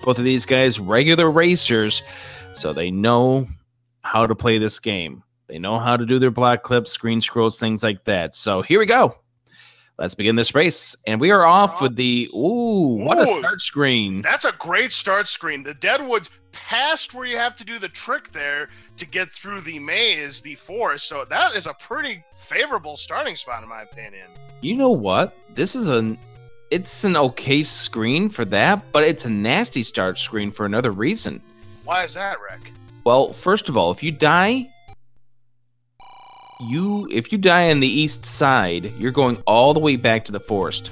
Both of these guys, regular racers, so they know how to play this game. They know how to do their block clips, screen scrolls, things like that. So here we go. Let's begin this race. And we are off with the, what a start screen. That's a great start screen. The Deadwood's past where you have to do the trick there to get through the maze, the forest. So that is a pretty favorable starting spot, in my opinion. You know what? It's an okay screen for that, but it's a nasty start screen for another reason. Why is that, Rick? Well, first of all, if you die on the east side, you're going all the way back to the forest.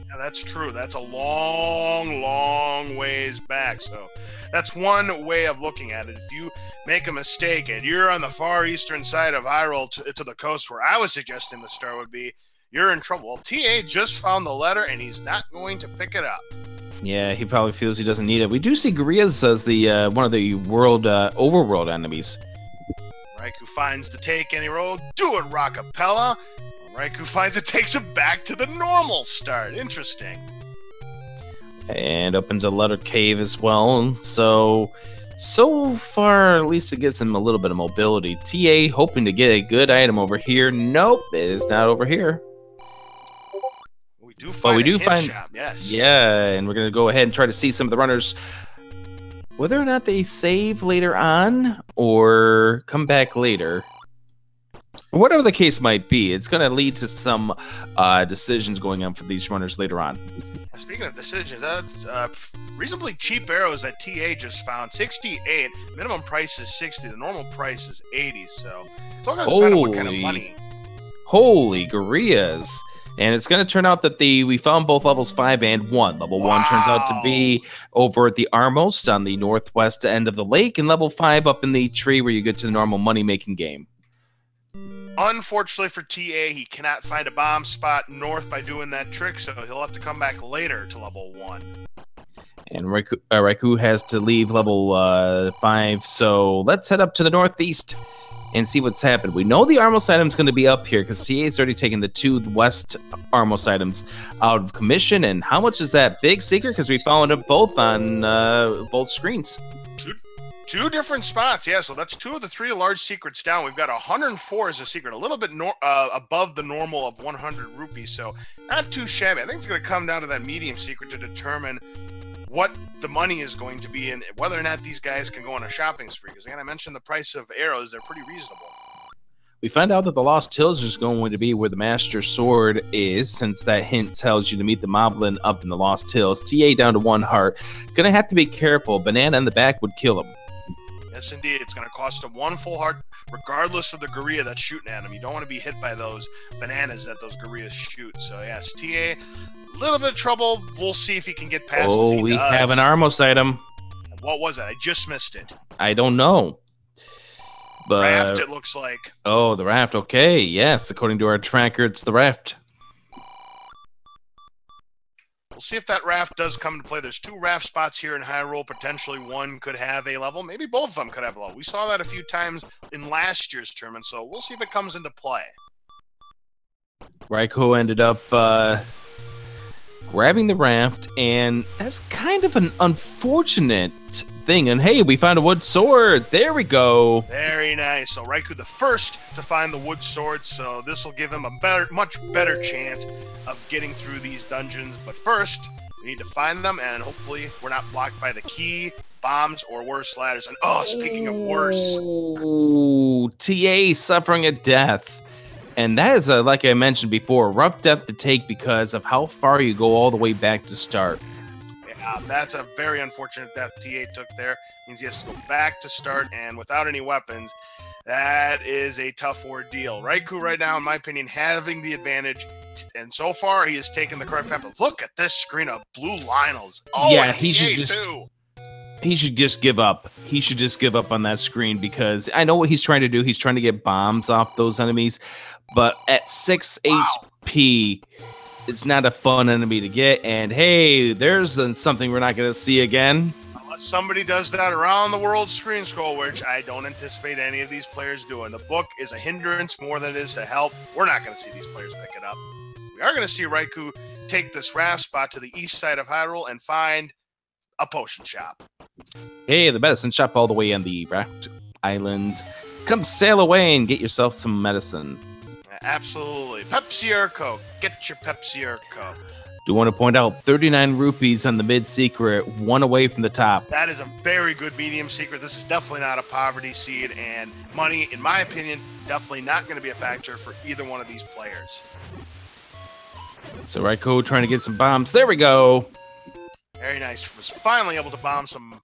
Yeah, that's true. That's a long, long ways back. So that's one way of looking at it. If you make a mistake and you're on the far eastern side of Hyrule to the coast where I was suggesting the start would be, you're in trouble. Well, TA just found the letter, and he's not going to pick it up. Yeah, he probably feels he doesn't need it. We do see Gurias as the one of the overworld enemies. Raikou finds the take, and he rolled. Do it, Rockapella. Raikou finds it, takes him back to the normal start. Interesting. And opens a letter cave as well. So far, at least it gets him a little bit of mobility. TA hoping to get a good item over here. Nope, it is not over here. We do find shop, yes. Yeah, and we're going to go ahead and try to see some of the runners, whether or not they save later on or come back later. Whatever the case might be, it's going to lead to some decisions going on for these runners later on. Speaking of decisions, reasonably cheap arrows that TA just found. 68. Minimum price is 60. The normal price is 80. So it's all going to depend on what kind of money. Holy Gurias. And it's going to turn out that we found both levels 5 and 1. Level 1 turns out to be over at the Armos on the northwest end of the lake, and level 5 up in the tree where you get to the normal money-making game. Unfortunately for TA, he cannot find a bomb spot north by doing that trick, so he'll have to come back later to level 1. And Raikou has to leave level 5, so let's head up to the northeast and see what's happened. We know the Armos item's going to be up here because TA's already taken the 2 west Armos items out of commission. And how much is that? Big secret, because we found them both on both screens. Two different spots, yeah. So that's 2 of the 3 large secrets down. We've got 104 as a secret, a little bit above the normal of 100 rupees. So not too shabby. I think it's going to come down to that medium secret to determine what the money is going to be and whether or not these guys can go on a shopping spree. Because again, I mentioned the price of arrows; they're pretty reasonable. We find out that the Lost Hills is going to be where the Master Sword is, since that hint tells you to meet the Moblin up in the Lost Hills. TA down to 1 heart. Gonna have to be careful. Banana in the back would kill him. Yes, indeed. It's going to cost him 1 full heart, regardless of the Guria that's shooting at him. You don't want to be hit by those bananas that those Gurias shoot. So, yes, TA, a little bit of trouble. We'll see if he can get past. Oh, we have an Armos item. What was it? I just missed it. I don't know. But raft, it looks like. Oh, the raft. Okay, yes. According to our tracker, it's the raft. We'll see if that raft does come into play. There's 2 raft spots here in Hyrule. Potentially one could have a level. Maybe both of them could have a level. We saw that a few times in last year's tournament, so we'll see if it comes into play. Raikou ended up grabbing the raft, and that's kind of an unfortunate thing. And hey, we found a wood sword. There we go. Very nice. So Raikou the first to find the wood sword, so this will give him a much better chance of getting through these dungeons. But first, we need to find them, and hopefully we're not blocked by the key, bombs, or worse ladders. And oh, speaking of worse, ooh, TA suffering a death. And that is, like I mentioned before, a rough death to take because of how far you go all the way back to start. Yeah, that's a very unfortunate death TA took there. Means he has to go back to start, and without any weapons, that is a tough ordeal. Raikou right now, in my opinion, having the advantage, and so far he has taken the correct path. But look at this screen of blue Lionels. Oh, yeah, he should just give up. He should just give up on that screen because I know what he's trying to do. He's trying to get bombs off those enemies. But at 6 HP, it's not a fun enemy to get. And hey, there's something we're not going to see again. Unless somebody does that around the world screen scroll, which I don't anticipate any of these players doing. The book is a hindrance more than it is to help. We're not going to see these players pick it up. We are going to see Raikou take this raft spot to the east side of Hyrule and find a potion shop. Hey, the medicine shop all the way on the Raft Island. Come sail away and get yourself some medicine. Absolutely. Pepsi or Coke. Get your Pepsi or Coke. Do want to point out 39 rupees on the mid-secret, 1 away from the top. That is a very good medium secret. This is definitely not a poverty seed, and money, in my opinion, definitely not going to be a factor for either one of these players. So Raikou trying to get some bombs. There we go. Very nice. Was finally able to farm some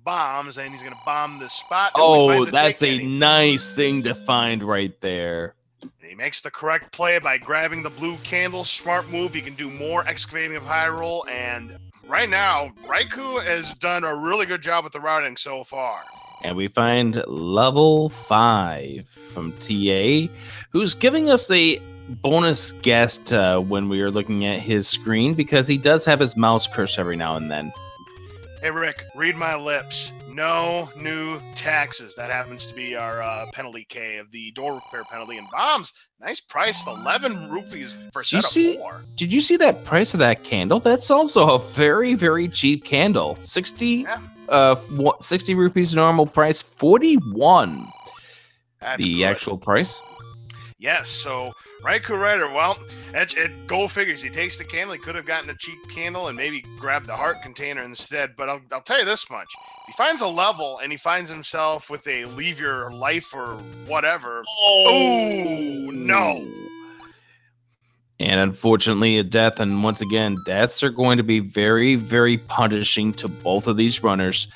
bombs, and he's going to bomb this spot. Oh, that's a nice thing to find right there. He makes the correct play by grabbing the blue candle. Smart move. He can do more excavating of Hyrule. And right now, Raikou has done a really good job with the routing so far. And we find level 5 from TA, who's giving us a bonus guest when we are looking at his screen, because he does have his mouse cursor every now and then. Hey, Rick, read my lips. No new taxes. That happens to be our penalty K of the door repair penalty. And bombs, nice price, 11 rupees for a set of 4. Did you see that price of that candle? That's also a very, very cheap candle. 60 rupees normal price, 41. That's the good. Actual price. Yes, so RaikouRider, well, go figures. He takes the candle. He could have gotten a cheap candle and maybe grabbed the heart container instead. But I'll tell you this much. If he finds a level and he finds himself with a leave your life or whatever, oh no. And unfortunately, a death. And once again, deaths are going to be very, very punishing to both of these runners,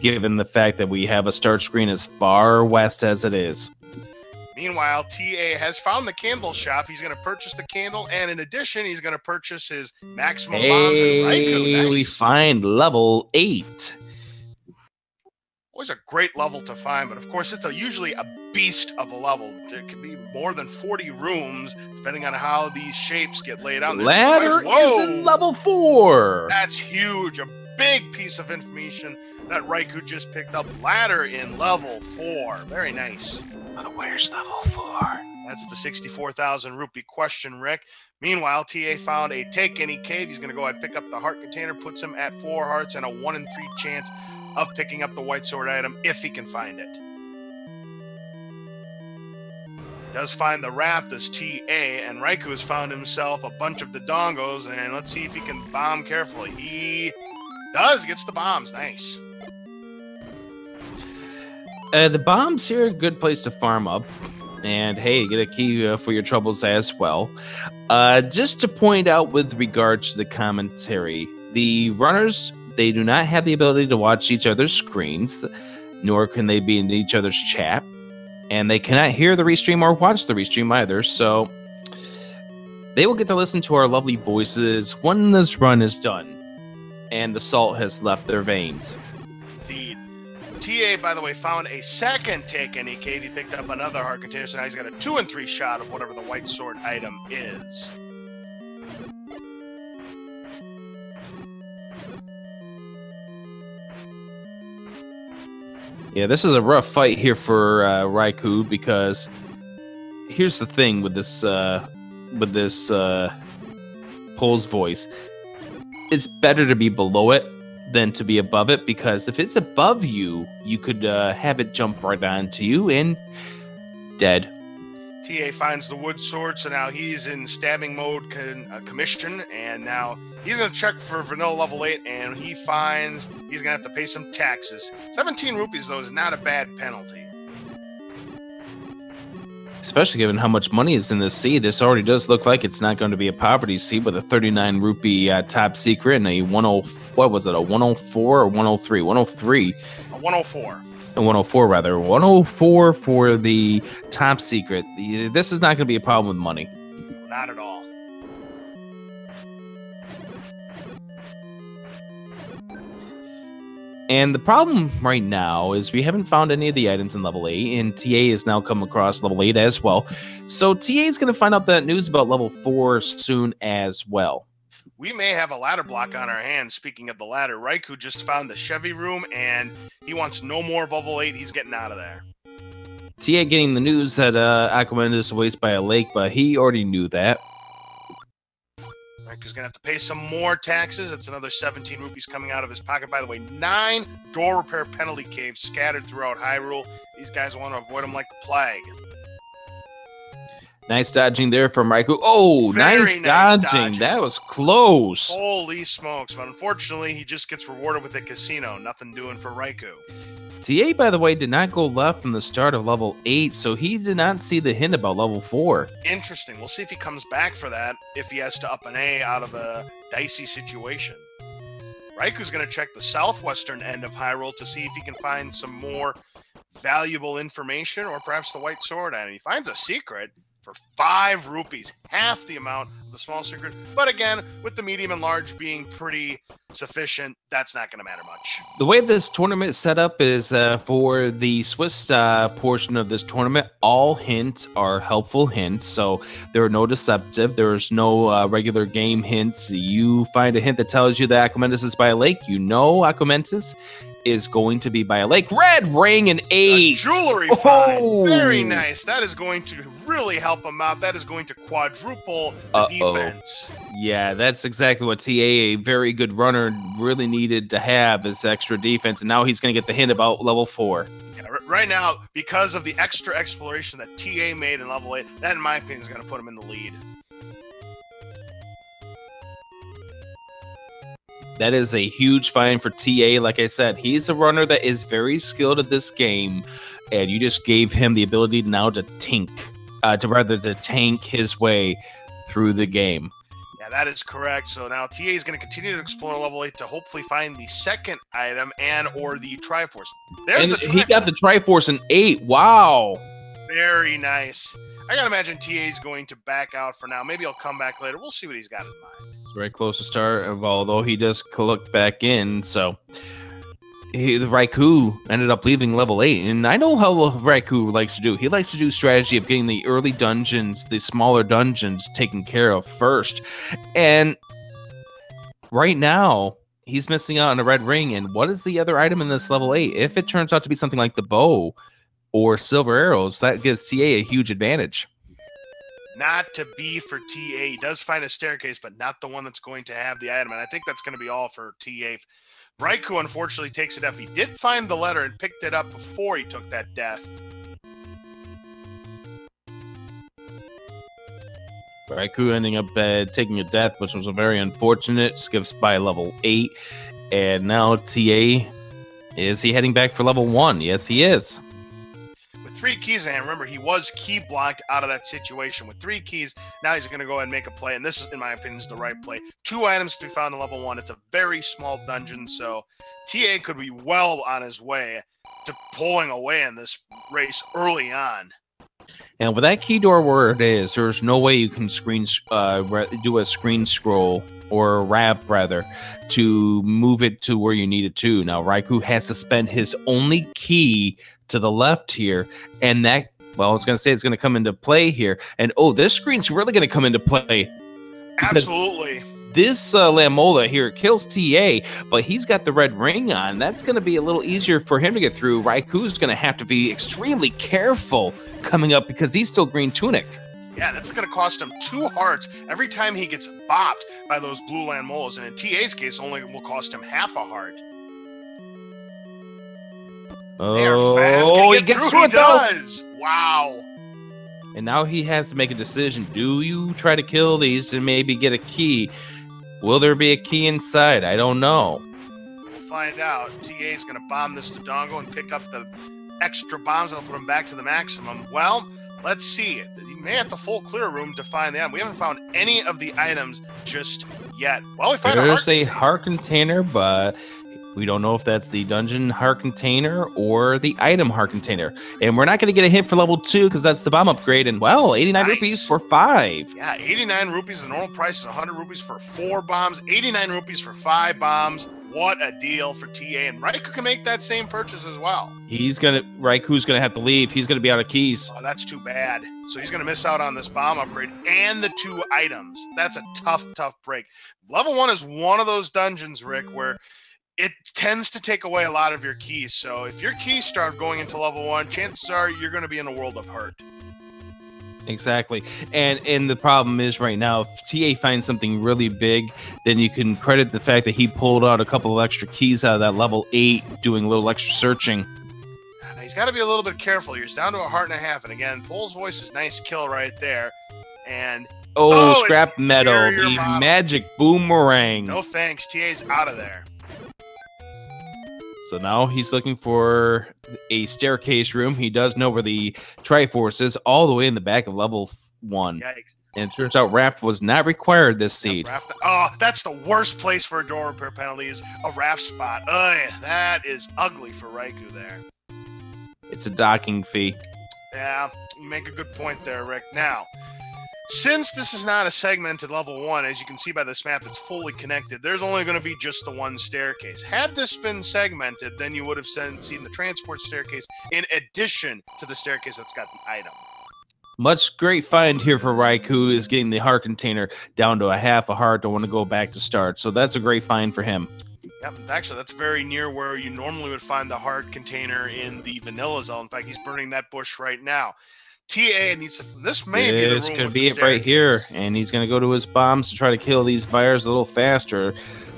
given the fact that we have a start screen as far west as it is. Meanwhile, TA has found the candle shop. He's going to purchase the candle, and in addition, he's going to purchase his maximum bombs and Raikou. Nice. We find level 8. Always a great level to find, but of course, it's usually a beast of a level. There can be more than 40 rooms, depending on how these shapes get laid out. Ladder is in level 4. That's huge. A big piece of information that Raikou just picked up. Ladder in level 4. Very nice. Where's level 4? That's the 64,000 rupee question, Rick. Meanwhile, TA found a take any cave. He's going to go ahead and pick up the heart container, puts him at 4 hearts and a 1 in 3 chance of picking up the white sword item if he can find it. Does find the raft as TA, and Raikou has found himself a bunch of the dongos, and let's see if he can bomb carefully. He does, gets the bombs. Nice. The bombs here are a good place to farm up. And hey, get a key for your troubles as well. Just to point out with regards to the commentary, the runners, they do not have the ability to watch each other's screens, nor can they be in each other's chat. And they cannot hear the restream or watch the restream either, so they will get to listen to our lovely voices when this run is done and the salt has left their veins. Indeed. TA, by the way, found a second take any cave. He picked up another heart container, so now he's got a 2 in 3 shot of whatever the white sword item is. Yeah, this is a rough fight here for Raikou, because here's the thing with this Pole's voice. It's better to be below it than to be above it, because if it's above you, you could have it jump right onto you and dead. TA finds the wood sword, so now he's in stabbing mode commission, and now he's going to check for vanilla level 8, and he finds he's going to have to pay some taxes. 17 rupees, though, is not a bad penalty. Especially given how much money is in this seed, this already does look like it's not going to be a poverty seed with a 39 rupee top secret and a 10, what was it, a 104 or 103? 103. A 104. A 104 rather. 104 for the top secret. This is not going to be a problem with money. Not at all. And the problem right now is we haven't found any of the items in level 8, and TA has now come across level 8 as well. So TA is going to find out that news about level 4 soon as well. We may have a ladder block on our hands. Speaking of the ladder, Raikou just found the Chevy room, and he wants no more of level 8. He's getting out of there. TA getting the news that Aquaman is waste by a lake, but he already knew that. Raikou's going to have to pay some more taxes. That's another 17 rupees coming out of his pocket. By the way, 9 door repair penalty caves scattered throughout Hyrule. These guys want to avoid them like the plague. Nice dodging there from Raikou. Oh, nice dodging. That was close. Holy smokes. But unfortunately, he just gets rewarded with a casino. Nothing doing for Raikou. TA, by the way, did not go left from the start of level 8, so he did not see the hint about level 4. Interesting. We'll see if he comes back for that, if he has to up an A out of a dicey situation. Raikou's going to check the southwestern end of Hyrule to see if he can find some more valuable information, or perhaps the white sword item. He finds a secret for 5 rupees, half the amount of the small secret. But again, with the medium and large being pretty sufficient, that's not going to matter much. The way this tournament is set up is for the Swiss portion of this tournament, all hints are helpful hints. So there are no deceptive. There's no regular game hints. You find a hint that tells you that Aquamentus is by a lake. You know Aquamentus is going to be by a lake. Red ring and 8. Jewelry find. Very nice. That is going to really help him out. That is going to quadruple the defense. Yeah, that's exactly what TA, a very good runner, really needed to have as extra defense. And now he's going to get the hint about level 4. Yeah, right now, because of the extra exploration that TA made in level 8, that, in my opinion, is going to put him in the lead. That is a huge find for TA. Like I said, he's a runner that is very skilled at this game, and you just gave him the ability now to tank his way through the game. Yeah, that is correct. So now TA is going to continue to explore level 8 to hopefully find the second item and or the Triforce. There's the Triforce. He got the Triforce in 8. Wow. Very nice. I gotta imagine TA is going to back out for now. Maybe he'll come back later. We'll see what he's got in mind. It's very close to start, although he does look back in. So the Raikou ended up leaving level 8. And I know how Raikou likes to do. He likes to do strategy of getting the early dungeons, the smaller dungeons, taken care of first. And right now, he's missing out on a red ring. And what is the other item in this level 8? If it turns out to be something like the bow or silver arrows, that gives TA a huge advantage. Not to be for TA. He does find a staircase, but not the one that's going to have the item. And I think that's going to be all for TA. Raikou, unfortunately, takes it F. He did find the letter and picked it up before he took that death. Raikou ending up taking a death, which was a very unfortunate. Skips by level 8. And now TA, is he heading back for level 1? Yes, he is. 3 keys in hand. Remember, he was key blocked out of that situation. With 3 keys, now he's going to go ahead and make a play, and this is, in my opinion, is the right play. 2 items to be found in level 1. It's a very small dungeon, so TA could be well on his way to pulling away in this race early on. And with that key door where it is, there's no way you can do a screen scroll or a wrap, rather, to move it to where you need it to. Now, Raikou has to spend his only key to the left here, and that, well, I was going to say it's going to come into play here. And, oh, this screen's really going to come into play. Absolutely. This Lamola here kills TA, but he's got the red ring on. That's going to be a little easier for him to get through. Raikou's going to have to be extremely careful coming up because he's still green tunic. Yeah, that's going to cost him 2 hearts every time he gets bopped by those blue Lamolas. And in TA's case, only will cost him half a heart. Oh, he gets through it, though. Wow. And now he has to make a decision. Do you try to kill these and maybe get a key? Will there be a key inside? I don't know. We'll find out. TA is going to bomb this Dodongo and pick up the extra bombs and put them back to the maximum. Well, let's see. You may have to full clear room to find the item. We haven't found any of the items just yet. Well, we find a heart container, but we don't know if that's the dungeon heart container or the item heart container. And we're not going to get a hint for level 2 because that's the bomb upgrade. And, well, 89 rupees for 5. Yeah, 89 rupees. The normal price is 100 rupees for 4 bombs. 89 rupees for 5 bombs. What a deal for TA. And Raikou can make that same purchase as well. Raikou's going to have to leave. He's going to be out of keys. Oh, that's too bad. So he's going to miss out on this bomb upgrade and the 2 items. That's a tough, tough break. Level 1 is one of those dungeons, Rick, where it tends to take away a lot of your keys. So if your keys start going into level 1, chances are you're going to be in a world of hurt. Exactly. And the problem is right now, if TA finds something really big, then you can credit the fact that he pulled out a couple of extra keys out of that level 8, doing a little extra searching. He's got to be a little bit careful. He's down to a heart and a half. And again, Pole's voice is nice kill right there. And scrap metal, the model. magic boomerang. No thanks. TA's out of there. So now he's looking for a staircase room. He does know where the Triforce is, all the way in the back of level 1. Yikes. And it turns out raft was not required this seed. That's the worst place for a door repair penalty is a raft spot. That is ugly for Raikou there. It's a docking fee. Yeah, you make a good point there, Rick. Now, since this is not a segmented level 1, as you can see by this map, it's fully connected. There's only going to be just the one staircase. Had this been segmented, then you would have seen the transport staircase in addition to the staircase that's got the item. Much great find here for Raikou is getting the heart container down to a half a heart. Don't want to go back to start. So that's a great find for him. Yep, actually, that's very near where you normally would find the heart container in the vanilla zone. In fact, he's burning that bush right now. TA needs to. This may be the room. This could be it right here, and he's going to go to his bombs to try to kill these fires a little faster.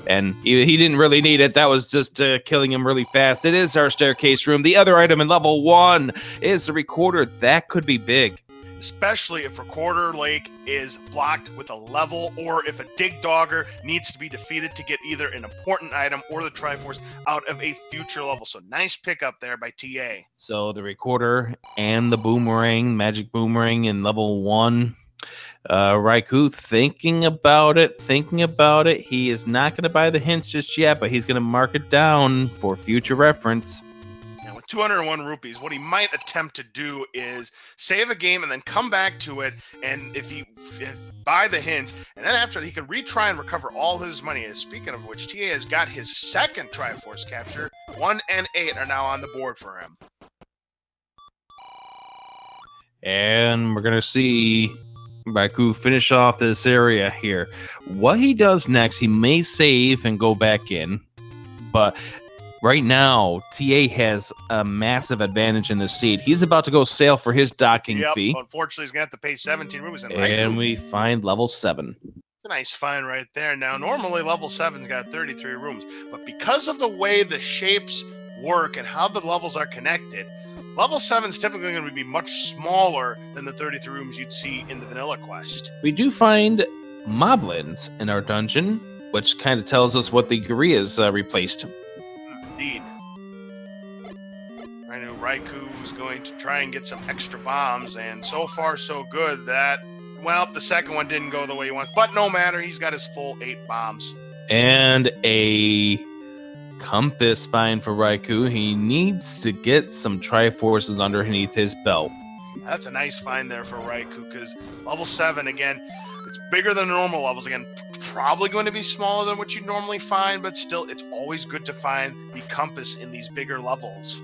And he didn't really need it. That was just killing him really fast. It is our staircase room. The other item in level 1 is the recorder. That could be big. Especially if Recorder Lake is blocked with a level, or if a Dig Dogger needs to be defeated to get either an important item or the Triforce out of a future level. So nice pickup there by TA. So the recorder and the boomerang, magic boomerang in level 1. Raikou thinking about it. He is not going to buy the hints just yet, but he's going to mark it down for future reference. 201 rupees. What he might attempt to do is save a game and then come back to it, and if buy the hints, and then after that he could retry and recover all his money. Speaking of which, TA has got his second Triforce capture. 1 and 8 are now on the board for him. And we're gonna see Raikou finish off this area here. What he does next, he may save and go back in, but right now, TA has a massive advantage in this seed. He's about to go sail for his docking fee. Unfortunately, he's going to have to pay 17 rupees. And we find level 7. It's a nice find right there. Now, normally level 7's got 33 rooms, but because of the way the shapes work and how the levels are connected, level 7's typically going to be much smaller than the 33 rooms you'd see in the vanilla quest. We do find moblins in our dungeon, which kind of tells us what the Guria's replaced. Indeed. I knew Raikou was going to try and get some extra bombs, and so far so good that, well, the second one didn't go the way he wants, but no matter, he's got his full 8 bombs. And a compass find for Raikou. He needs to get some Triforces underneath his belt. That's a nice find there for Raikou, because level 7, again, it's bigger than normal levels. Again, probably going to be smaller than what you normally find, but still, it's always good to find the compass in these bigger levels.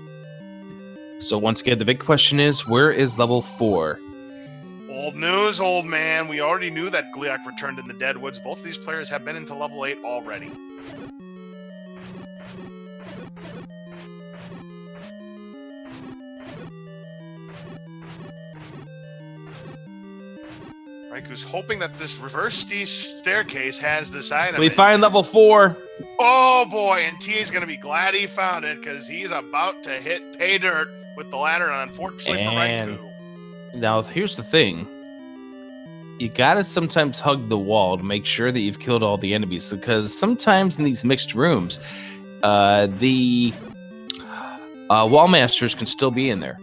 So once again, the big question is, where is level 4? Old news, old man. We already knew that Gliok returned in the Deadwoods. Both of these players have been into level 8 already. Raikou's hoping that this reverse staircase has this item. We find level 4. Oh boy, and T's going to be glad he found it, because he's about to hit pay dirt with the ladder, and unfortunately for Raikou. Now, here's the thing. You gotta sometimes hug the wall to make sure that you've killed all the enemies, because sometimes in these mixed rooms, the wall masters can still be in there.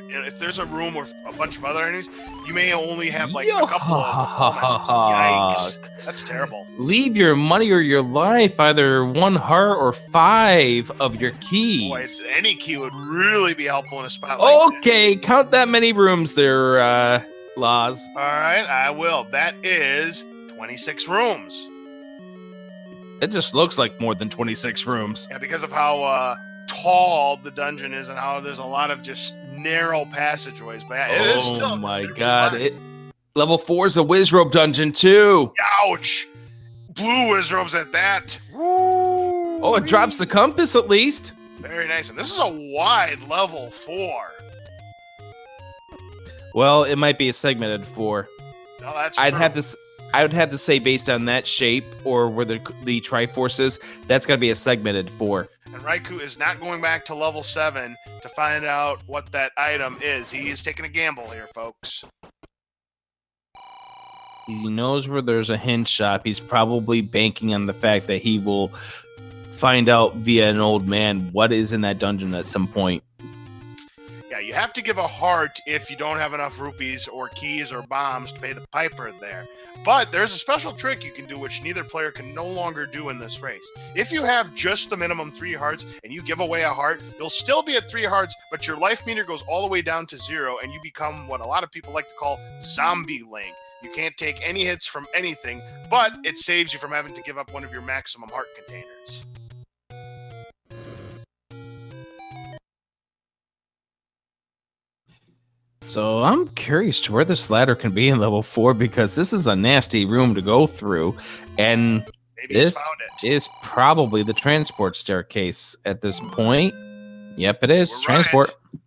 Yeah, if there's a room with a bunch of other enemies, you may only have like a couple of wall masters. Yikes. That's terrible. Leave your money or your life, either 1 heart or 5 of your keys. Boy, any key would really be helpful in a spot like okay, count that many rooms there, Laws. All right, I will. That is 26 rooms. It just looks like more than 26 rooms. Yeah, because of how tall the dungeon is and how there's a lot of just narrow passageways. But yeah, it is still. Oh my god. Level 4 is a Wizzrobe Dungeon too. Ouch. Blue Wizzrobes at that. Woo! Oh, it drops the compass at least. Very nice. And this is a wide level 4. Well, it might be a segmented 4. No, that's I'd true. have this. I would have to say, based on that shape or where the Triforce is, that's got to be a segmented 4. And Raikou is not going back to level 7 to find out what that item is. He is taking a gamble here, folks. He knows where there's a hint shop. He's probably banking on the fact that he will find out via an old man what is in that dungeon at some point. Yeah, you have to give a heart if you don't have enough rupees or keys or bombs to pay the piper there. But there's a special trick you can do which neither player can no longer do in this race. If you have just the minimum 3 hearts and you give away a heart, you'll still be at 3 hearts, but your life meter goes all the way down to 0 and you become what a lot of people like to call Zombie Link. You can't take any hits from anything, but it saves you from having to give up one of your maximum heart containers. So I'm curious to where this ladder can be in level 4, because this is a nasty room to go through, and Maybe this he's found it. is probably the transport staircase at this point. Yep, it is. We're Transport. right.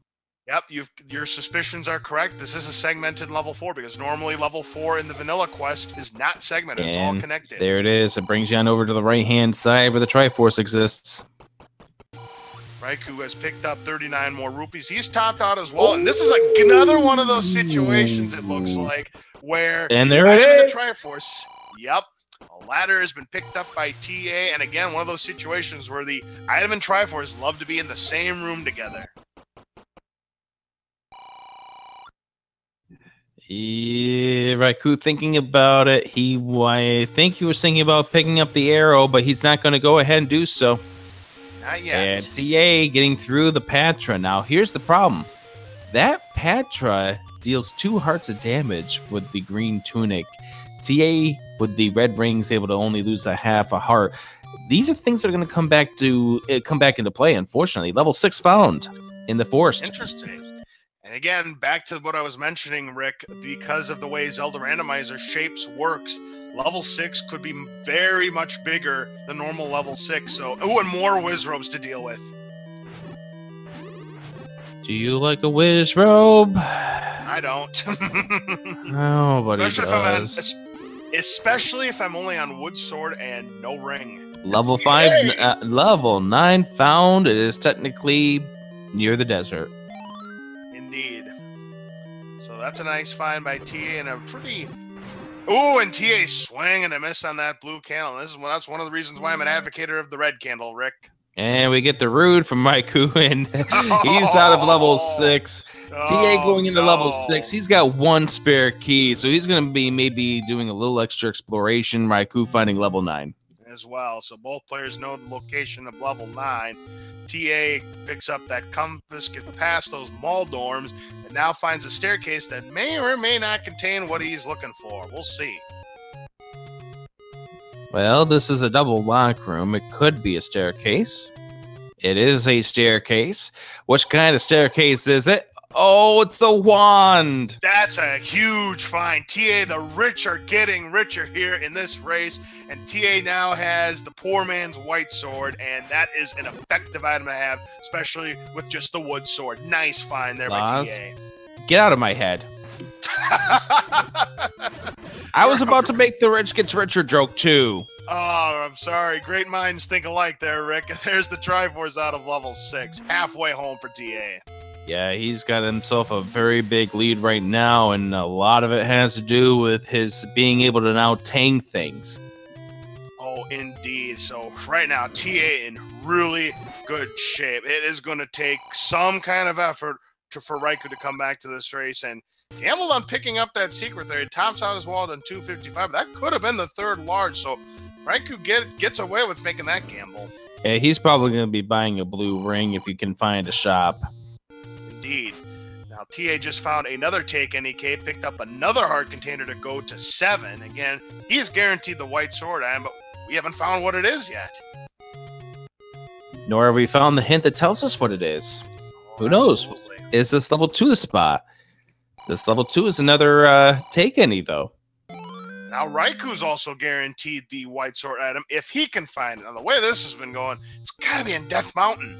Yep, your suspicions are correct. This is a segmented level 4 because normally level 4 in the vanilla quest is not segmented. It's all connected. There it is. It brings you on over to the right-hand side where the Triforce exists. Raikou has picked up 39 more rupees. He's topped out as well. And this is like another one of those situations, it looks like, where and there it is. The Triforce. Yep. A ladder has been picked up by TA. And again, one of those situations where the item and Triforce love to be in the same room together. Yeah, Raikou thinking about it. I think he was thinking about picking up the arrow, but he's not going to go ahead and do so. Not yet. And TA getting through the Patra. Now, here's the problem. That Patra deals 2 hearts of damage with the green tunic. TA with the red rings able to only lose a half a heart. These are things that are going to come back into play, unfortunately. Level 6 found in the forest. Interesting. And again, back to what I was mentioning, Rick, because of the way Zelda Randomizer shapes works, level 6 could be very much bigger than normal level 6. So, and more Wizzrobes to deal with. Do you like a Wizzrobe? I don't. Nobody does. Especially if I'm only on Wood Sword and no ring. Level 5, level 9 found. It is technically near the desert. Indeed. So that's a nice find by TA and a pretty... Ooh, and TA swing and a miss on that blue candle. That's one of the reasons why I'm an advocate of the red candle, Rick. And we get the Rude from Raikou, and he's out of level 6. TA going into level 6. He's got 1 spare key, so he's going to be maybe doing a little extra exploration. Raikou finding level 9. As well, so both players know the location of level 9. TA picks up that compass, gets past those mall dorms, and now finds a staircase that may or may not contain what he's looking for. We'll see. Well, this is a double lock room. It could be a staircase. It is a staircase. Which kind of staircase is it? Oh, it's the wand. That's a huge find. TA, the rich are getting richer here in this race, and TA now has the poor man's white sword, and that is an effective item to have, especially with just the wood sword. Nice find there by TA. Get out of my head. I was about to make the rich gets richer joke too. Oh, I'm sorry. Great minds think alike there, Rick. There's the Triforce out of level 6. Halfway home for TA. Yeah, he's got himself a very big lead right now, and a lot of it has to do with his being able to now tank things. Oh, indeed. So right now, TA in really good shape. It is going to take some kind of effort for Raikou to come back to this race, and gambled on picking up that secret there. He tops out his wallet on 255. That could have been the 3rd large, so Raikou gets away with making that gamble. Yeah, he's probably going to be buying a blue ring if you can find a shop. Indeed. Now, TA just found another take NEK, picked up another heart container to go to 7. Again, he's guaranteed the white sword item, but we haven't found what it is yet. Nor have we found the hint that tells us what it is. Oh, who knows? absolutely. Is this level 2 the spot? This level 2 is another take any, though. Now, Raikou's also guaranteed the white sword item if he can find it. Now, the way this has been going, it's got to be in Death Mountain.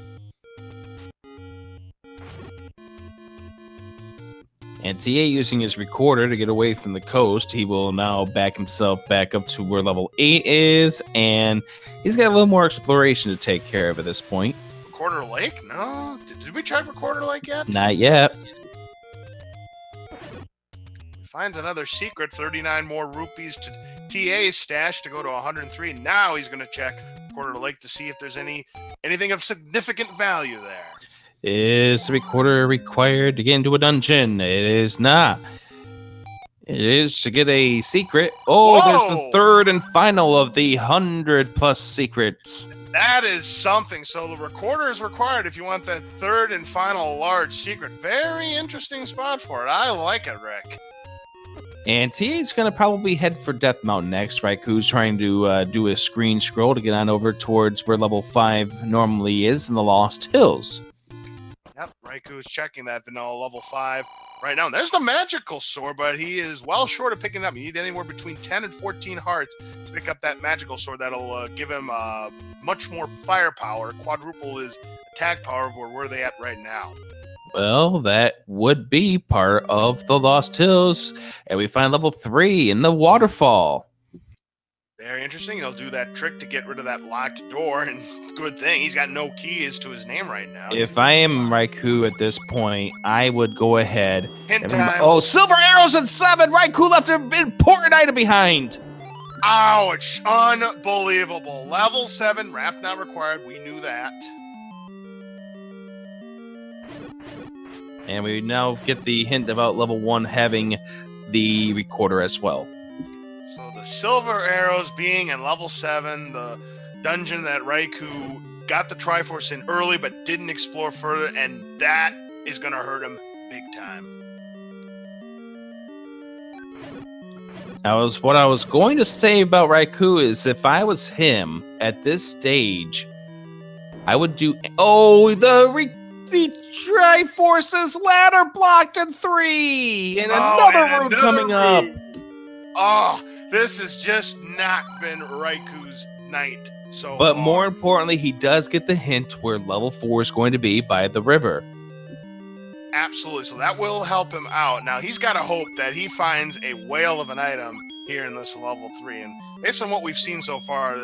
And TA using his recorder to get away from the coast. He will now back himself back up to where level 8 is, and he's got a little more exploration to take care of at this point. Recorder Lake? No? Did we try Recorder Lake yet? Not yet. Finds another secret, 39 more rupees to TA's stash to go to 103. Now he's going to check Recorder Lake to see if there's anything of significant value there. Is the recorder required to get into a dungeon? It is not. It is to get a secret. Oh, Whoa! There's the third and final of the 100+ secrets. That is something. So the recorder is required if you want that third and final large secret. Very interesting spot for it. I like it, Rick. And TA's going to probably head for Death Mountain next. Raikou's trying to do a screen scroll to get on over towards where level 5 normally is in the Lost Hills. Yep, Raikou is checking that vanilla level 5 right now. There's the magical sword, but he is well short of picking it up. You need anywhere between 10 and 14 hearts to pick up that magical sword. That'll give him much more firepower. Quadruple his attack power. Where are they at right now? Well, that would be part of the Lost Hills. And we find level 3 in the waterfall. Very interesting. He'll do that trick to get rid of that locked door, and good thing he's got no keys to his name right now. If I am Raikou at this point, I would go ahead. Hint time. Oh, silver arrows at 7! Raikou left an important item behind! Ouch! Unbelievable. Level 7, raft not required. We knew that. And we now get the hint about level 1 having the recorder as well. So the silver arrows being in level 7, the dungeon that Raikou got the Triforce in early but didn't explore further, and that is going to hurt him big time. What I was going to say about Raikou is if I was him at this stage, I would do... Oh, the Triforce's ladder blocked in 3! And another room coming up! Oh, this has just not been Raikou's night so But far. more importantly, he does get the hint where level 4 is going to be by the river. Absolutely, so that will help him out. Now, he's got to hope that he finds a whale of an item here in this level 3. And based on what we've seen so far,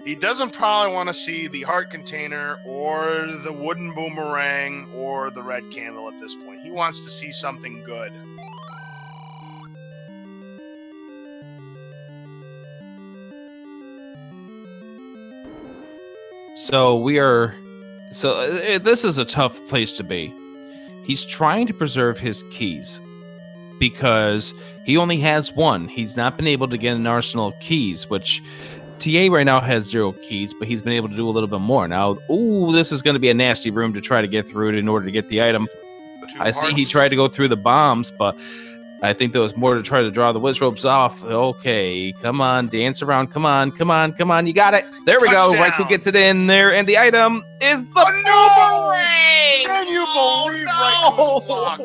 he doesn't probably want to see the heart container or the wooden boomerang or the red candle at this point. He wants to see something good. This is a tough place to be. He's trying to preserve his keys because he only has one. He's not been able to get an arsenal of keys, which TA right now has 0 keys, but he's been able to do a little bit more. Now, ooh, this is going to be a nasty room to try to get through it in order to get the item. I see he tried to go through the bombs, but I think there was more to try to draw the Wizzrobes off. Okay, come on, dance around. Come on, come on, come on. You got it. There we go. Raikou gets it in there, and the item is the boomerang! Can you believe Raikou's luck?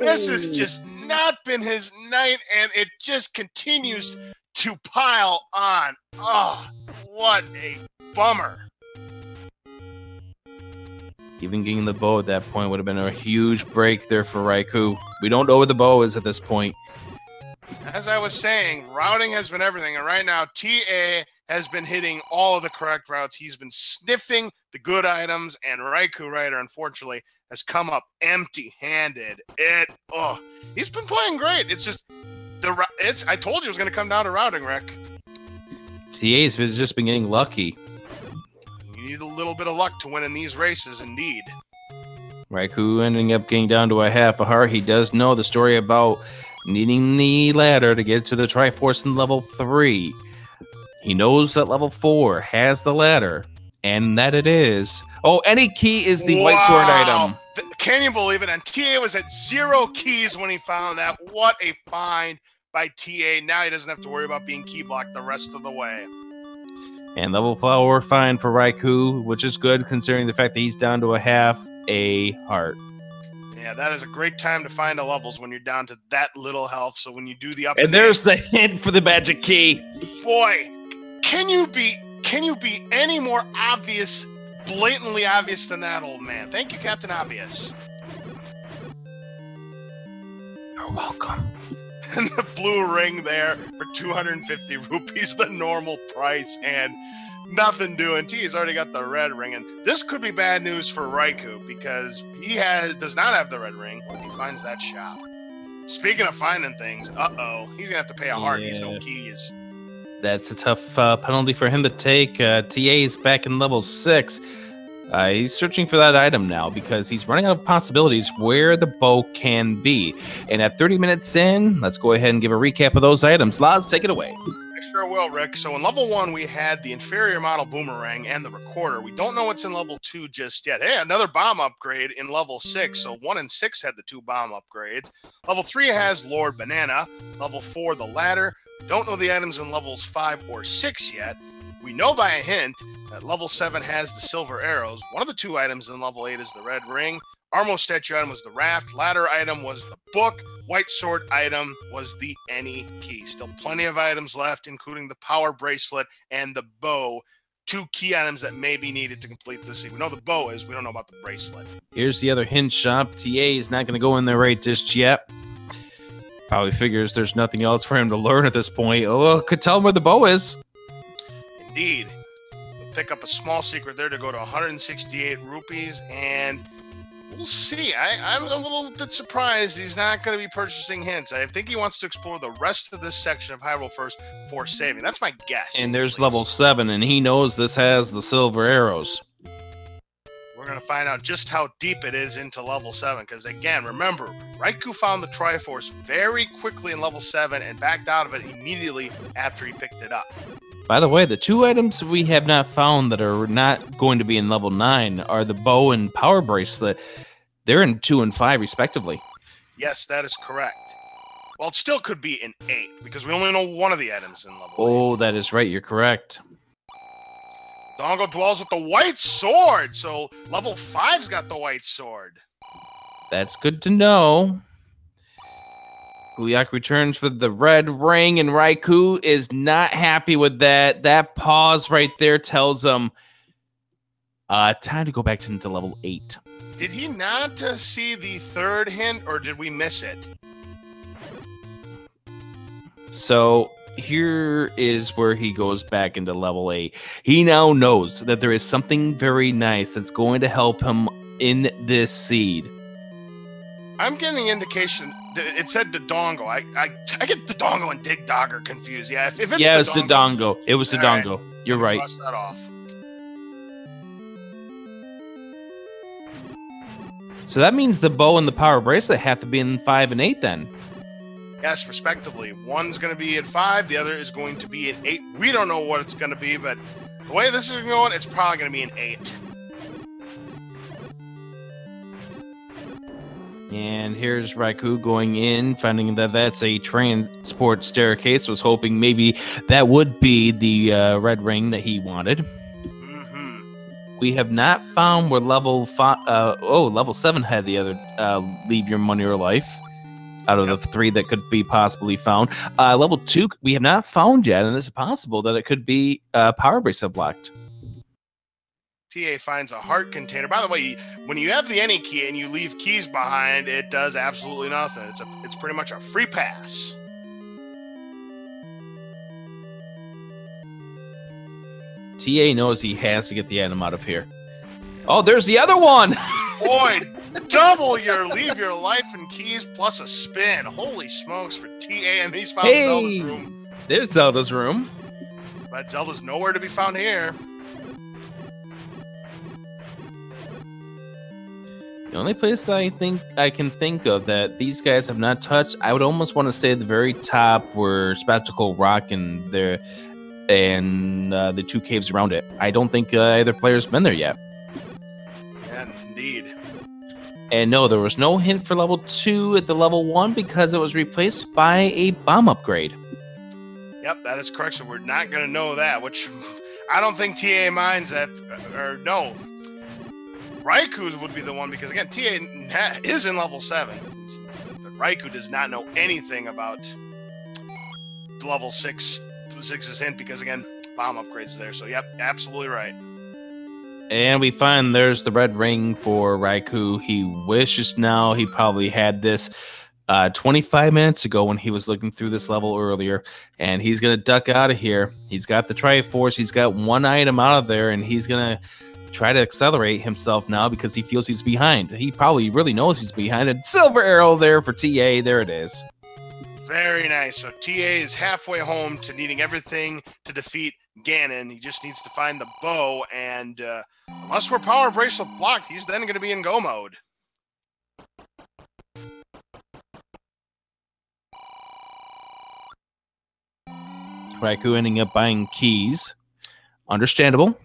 This has just not been his night, and it just continues to pile on. Oh, what a bummer. Even getting the bow at that point would have been a huge break there for Raikou. We don't know where the bow is at this point. As I was saying, routing has been everything, and right now TA has been hitting all of the correct routes. He's been sniffing the good items, and RaikouRider, unfortunately, has come up empty-handed. He's been playing great. It's just I told you it was going to come down to routing, Rick. TA's has just been getting lucky. You need a little bit of luck to win in these races, indeed. Raikou ending up getting down to a half a heart. He does know the story about needing the ladder to get to the Triforce in level 3. He knows that level 4 has the ladder, and that it is... Oh, any key is the white sword item. Can you believe it? And TA was at 0 keys when he found that. What a find by TA. Now he doesn't have to worry about being key blocked the rest of the way. And level 4 fine for Raikou, which is good considering the fact that he's down to a half a heart. Yeah, that is a great time to find the levels when you're down to that little health. So when you do the up and there's the hint for the magic key. Boy, can you be any more obvious, blatantly obvious than that, old man? Thank you, Captain Obvious. You're welcome. And the blue ring there for 250 rupees, the normal price, and nothing doing. T has already got the red ring, and this could be bad news for Raikou because he does not have the red ring when he finds that shop. Speaking of finding things, he's gonna have to pay a heart. He's no keys. That's a tough penalty for him to take. TA is back in level 6. He's searching for that item now because he's running out of possibilities where the bow can be. And at 30 minutes in, let's go ahead and give a recap of those items. Laz, take it away. I sure will, Rick. So in level 1, we had the inferior model boomerang and the recorder. We don't know what's in level 2 just yet. Hey, another bomb upgrade in level 6. So 1 and 6 had the 2 bomb upgrades. Level 3 has Lord Banana. Level 4, the ladder. Don't know the items in levels 5 or 6 yet. We know by a hint that level 7 has the silver arrows. One of the 2 items in level 8 is the red ring. Armo statue item was the raft. Ladder item was the book. White sword item was the any key. Still plenty of items left, including the power bracelet and the bow. 2 key items that may be needed to complete this. We know the bow is. We don't know about the bracelet. Here's the other hint shop. TA is not going to go in there right just yet. Probably figures there's nothing else for him to learn at this point. Oh, could tell him where the bow is. Indeed. We'll pick up a small secret there to go to 168 rupees, and we'll see. I'm a little bit surprised he's not going to be purchasing hints. I think he wants to explore the rest of this section of Hyrule first before saving. That's my guess. And there's level 7, and he knows this has the silver arrows. We're going to find out just how deep it is into level 7, because again, remember, Raikou found the Triforce very quickly in level 7 and backed out of it immediately after he picked it up. By the way, the 2 items we have not found that are not going to be in level 9 are the bow and power bracelet. They're in 2 and 5, respectively. Yes, that is correct. Well, it still could be in 8, because we only know one of the items in level 8. Oh, that is right. You're correct. Dongo dwells with the white sword, so level 5's got the white sword. That's good to know. Gluyak returns with the red ring, and Raikou is not happy with that. That pause right there tells him time to go back into level 8. Did he not see the 3rd hint, or did we miss it? So here is where he goes back into level 8. He now knows that there is something very nice that's going to help him in this seed. I'm getting the indication that it said Dodongo. I get Dodongo and Dig Dogger confused. Yeah, if it's Dodongo. It was Dodongo. Right. You're right. Cross that off. So that means the bow and the power bracelet have to be in 5 and 8 then. Yes, respectively. One's going to be at 5, the other is going to be at 8. We don't know what it's going to be, but the way this is going, it's probably going to be an 8. And here's Raikou going in, finding that that's a transport staircase. Was hoping maybe that would be the red ring that he wanted. Mm-hmm. We have not found where level 7 had the other leave your money or life out of the 3 that could be possibly found. Level 2 we have not found yet, and it's possible that it could be power bracelet blocked. TA finds a heart container. By the way, when you have the any key and you leave keys behind, it does absolutely nothing. It's pretty much a free pass. TA knows he has to get the item out of here. Oh, there's the other one! Boy, double your leave your life and keys plus a spin. Holy smokes for TA, and he's found Zelda's room. There's Zelda's room. But Zelda's nowhere to be found here. The only place that I can think of that these guys have not touched, I would almost want to say the very top where Spectacle Rock and the 2 caves around it. I don't think either player's been there yet. Yeah, indeed. And no, there was no hint for level 2 at the level 1 because it was replaced by a bomb upgrade. Yep, that is correct. So we're not going to know that, which I don't think TA minds that, or no. Raikou's would be the one because, again, TA is in level 7. But Raikou does not know anything about level 6. The 6's hint because, again, bomb upgrades there. So, yep, absolutely right. And we find there's the red ring for Raikou. He wishes now he probably had this 25 minutes ago when he was looking through this level earlier, and he's going to duck out of here. He's got the Triforce. He's got one item out of there, and he's going to try to accelerate himself now because he feels he's behind. He probably really knows he's behind. A silver arrow there for TA. There it is. Very nice. So TA is halfway home to needing everything to defeat Ganon. He just needs to find the bow, and unless we're Power Bracelet blocked, he's then going to be in go mode. Raikou ending up buying keys. Understandable.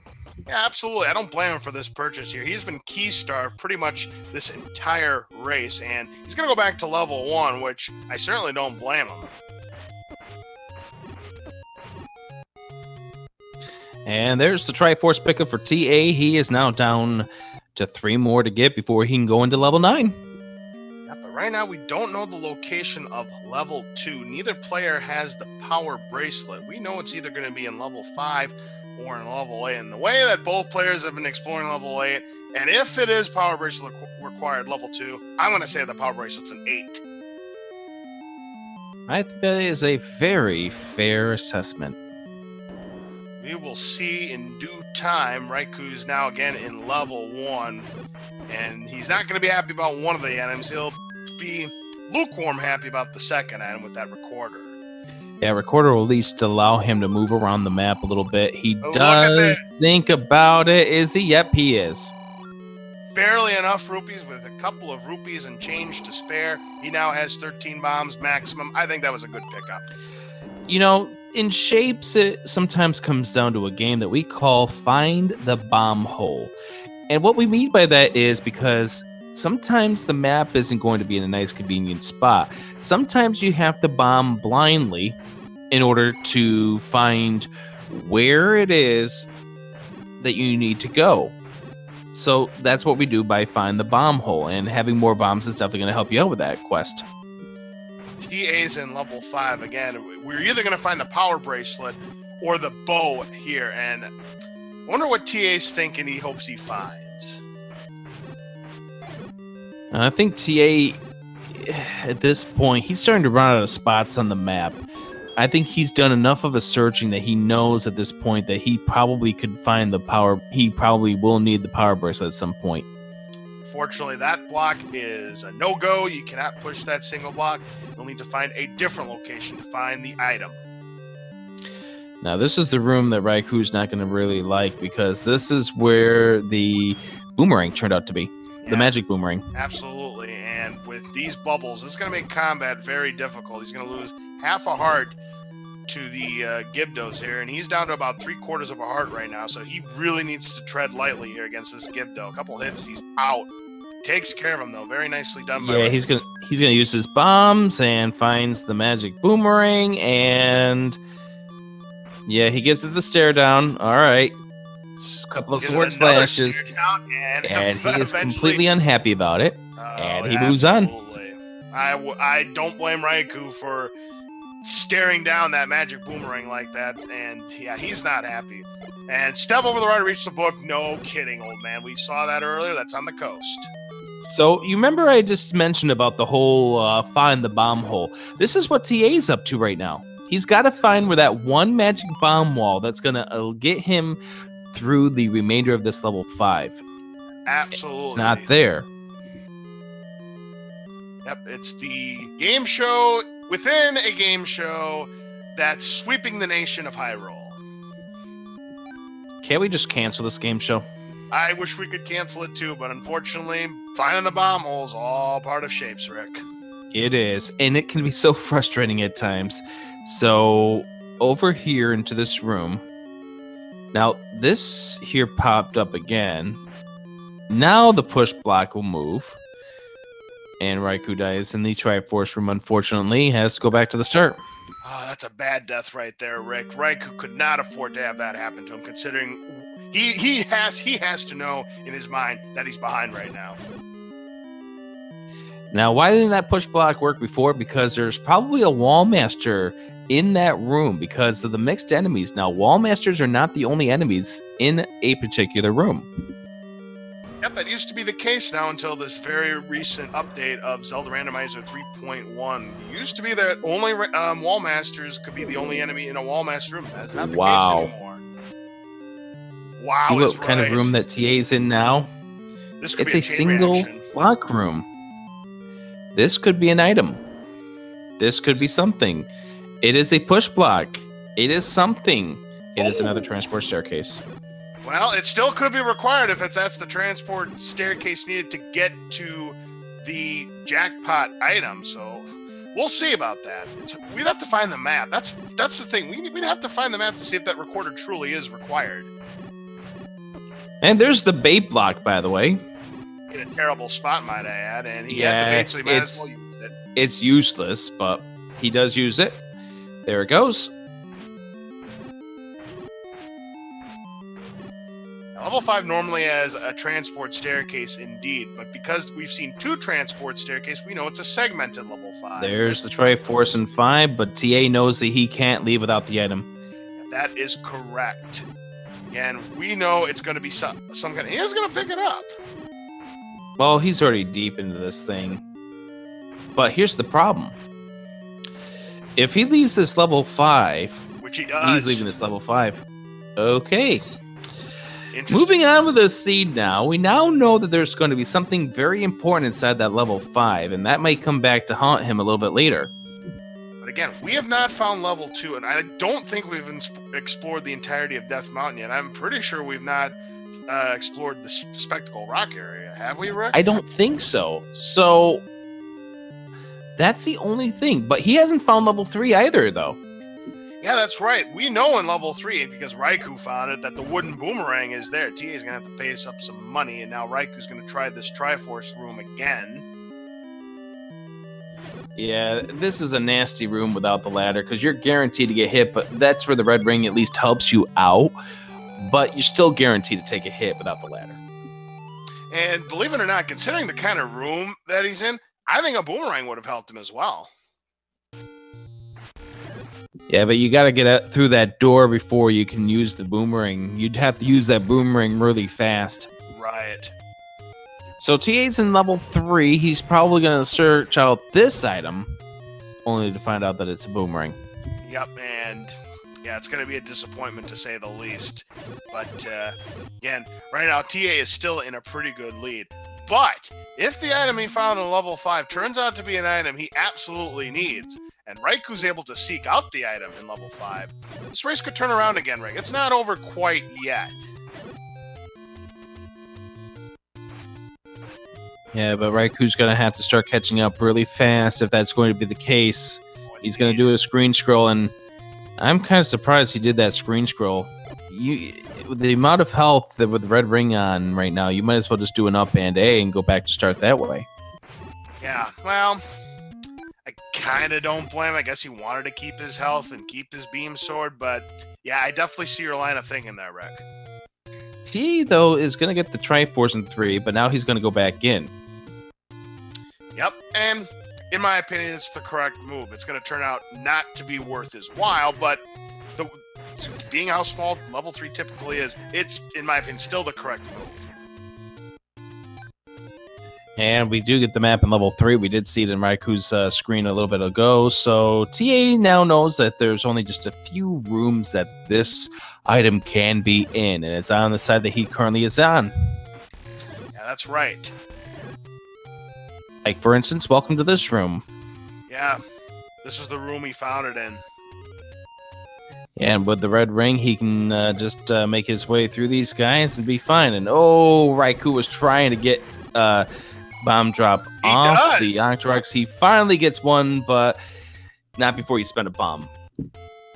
Yeah, absolutely. I don't blame him for this purchase here. He's been key starved pretty much this entire race, and he's going to go back to level 1, which I certainly don't blame him. And there's the Triforce pickup for TA. He is now down to 3 more to get before he can go into level 9. Yeah, but right now we don't know the location of level 2. Neither player has the Power Bracelet. We know it's either going to be in level 5 or in level 8. And the way that both players have been exploring level 8, and if it is Power Bracelet required level 2, I'm going to say the Power Bracelet's an 8. I think that is a very fair assessment. We will see in due time. Raikou's now again in level 1, and he's not going to be happy about one of the items. He'll be lukewarm happy about the second item with that recorder. Yeah, recorder will at least allow him to move around the map a little bit. He does think about it. Is he? Yep, he is. Barely enough rupees, with a couple of rupees and change to spare. He now has 13 bombs maximum. I think that was a good pickup. You know, in shapes, it sometimes comes down to a game that we call Find the Bomb Hole. And what we mean by that is because sometimes the map isn't going to be in a nice, convenient spot. Sometimes you have to bomb blindly in order to find where it is that you need to go. So that's what we do by Find the Bomb Hole, and having more bombs is definitely going to help you out with that quest. TA's in level 5 again. We're either going to find the Power Bracelet or the bow here, and I wonder what TA's thinking he hopes he finds. I think TA, at this point, he's starting to run out of spots on the map. I think he's done enough of a searching that he knows at this point that he probably could find the power. He probably will need the Power Bracelet at some point. Fortunately, that block is a no-go. You cannot push that single block. You'll need to find a different location to find the item. Now, this is the room that Raikou's not going to really like, because this is where the boomerang turned out to be. The magic boomerang. Absolutely. And with these bubbles, this is going to make combat very difficult. He's going to lose half a heart to the Gibdos here, and he's down to about 3/4 of a heart right now, so he really needs to tread lightly here against this Gibdo. A couple hits, he's out. Takes care of him, though. Very nicely done by he's gonna use his bombs and finds the magic boomerang, and yeah, he gives it the stare down. All right. A couple of sword slashes, and he is completely unhappy about it, and he moves on. I don't blame Raikou for staring down that magic boomerang like that, and yeah, he's not happy. And step over the right to reach the book. No kidding, old man. We saw that earlier. That's on the coast. So you remember I just mentioned about the whole find the bomb hole. This is what TA's up to right now. He's got to find where that one magic bomb wall that's going to get him through the remainder of this level 5. Absolutely. It's not there. Yep, it's the game show within a game show that's sweeping the nation of Hyrule. Can't we just cancel this game show? I wish we could cancel it too, but unfortunately, finding the bomb hole is all part of shapes, Rick. It is, and it can be so frustrating at times. So, over here into this room. Now, this here popped up again. Now the push block will move. And Raikou dies in the Triforce room, unfortunately. Has to go back to the start. Oh, that's a bad death right there, Rick. Raikou could not afford to have that happen to him, considering he has to know in his mind that he's behind right now. Now, why didn't that push block work before? Because there's probably a wall master in that room because of the mixed enemies. Now, wall masters are not the only enemies in a particular room. Yep, that used to be the case now until this very recent update of Zelda Randomizer 3.1. It used to be that only wall masters could be the only enemy in a wall master room. That's not the case anymore. Wow, see what kind of room that TA's in now? This could it's be a single block room. This could be an item. This could be something. It is a push block. It is something. It is another transport staircase. Well, it still could be required if that's the transport staircase needed to get to the jackpot item. So we'll see about that. We'd have to find the map. That's the thing. We'd have to find the map to see if that recorder truly is required. And there's the bait block, by the way. In a terrible spot, might I add. And he had the bait, so he might as well use it. It's useless, but he does use it. There it goes. Level 5 normally has a transport staircase indeed, but because we've seen 2 transport staircases, we know it's a segmented level 5. There's the Triforce in 5, but TA knows that he can't leave without the item. That is correct. And we know it's going to be some kind of... He is going to pick it up. Well, he's already deep into this thing. But here's the problem. If he leaves this level 5... Which he does. He's leaving this level 5. Okay. Moving on with the seed now, we now know that there's going to be something very important inside that level 5, and that might come back to haunt him a little bit later. But again, we have not found level 2, and I don't think we've explored the entirety of Death Mountain yet. I'm pretty sure we've not explored the Spectacle Rock area. Have we, Rick? I don't think so. So, that's the only thing. But he hasn't found level 3 either, though. Yeah, that's right. We know in level 3, because Raikou found it, that the wooden boomerang is there. TA is going to have to pay us up some money, and now Raikou's going to try this Triforce room again. Yeah, this is a nasty room without the ladder, because you're guaranteed to get hit, but that's where the red ring at least helps you out. But you're still guaranteed to take a hit without the ladder. And believe it or not, considering the kind of room that he's in, I think a boomerang would have helped him as well. Yeah, but you got to get through that door before you can use the boomerang. You'd have to use that boomerang really fast. Right. So TA's in level 3. He's probably going to search out this item, only to find out that it's a boomerang. Yep, and yeah, it's going to be a disappointment to say the least. But again, right now TA is still in a pretty good lead. But if the item he found in level 5 turns out to be an item he absolutely needs, and Raikou's able to seek out the item in level 5, this race could turn around again, Rick. It's not over quite yet. Yeah, but Raikou's going to have to start catching up really fast if that's going to be the case. He's going to do a screen scroll, and I'm kind of surprised he did that screen scroll. With the amount of health that with the red ring on right now, you might as well just do an up and A and go back to start that way. Yeah, well, I kind of don't blame him. I guess he wanted to keep his health and keep his beam sword, but yeah, I definitely see your line of thinking there, Rick. T, though, is going to get the Triforce in 3, but now he's going to go back in. Yep, and in my opinion, it's the correct move. It's going to turn out not to be worth his while, but being how small level 3 typically is, it's, in my opinion, still the correct move. And we do get the map in level 3. We did see it in Raikou's screen a little bit ago. So TA now knows that there's only just a few rooms that this item can be in, and it's on the side that he currently is on. Yeah, that's right. Like, for instance, welcome to this room. Yeah, this is the room he found it in. And with the red ring, he can just make his way through these guys and be fine. And oh, Raikou was trying to get bomb drop off the Octorox. He finally gets one, but not before you spend a bomb.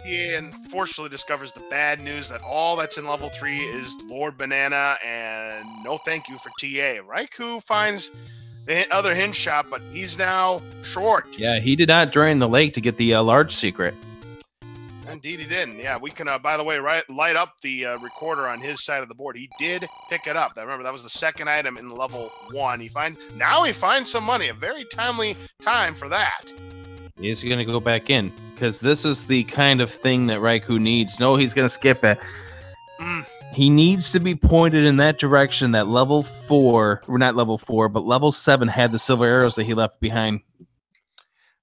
He unfortunately discovers the bad news that all that's in level 3 is Lord Banana, and no thank you for TA. Raikou finds the other hinge shop, but he's now short. Yeah, he did not drain the lake to get the large secret. Indeed he didn't. Yeah, we can, by the way, light up the recorder on his side of the board. He did pick it up. Remember, that was the second item in level 1. Now he finds some money. A very timely time for that. He's going to go back in, because this is the kind of thing that Raikou needs. No, he's going to skip it. He needs to be pointed in that direction that level 4, or not level 4, but level 7 had the silver arrows that he left behind.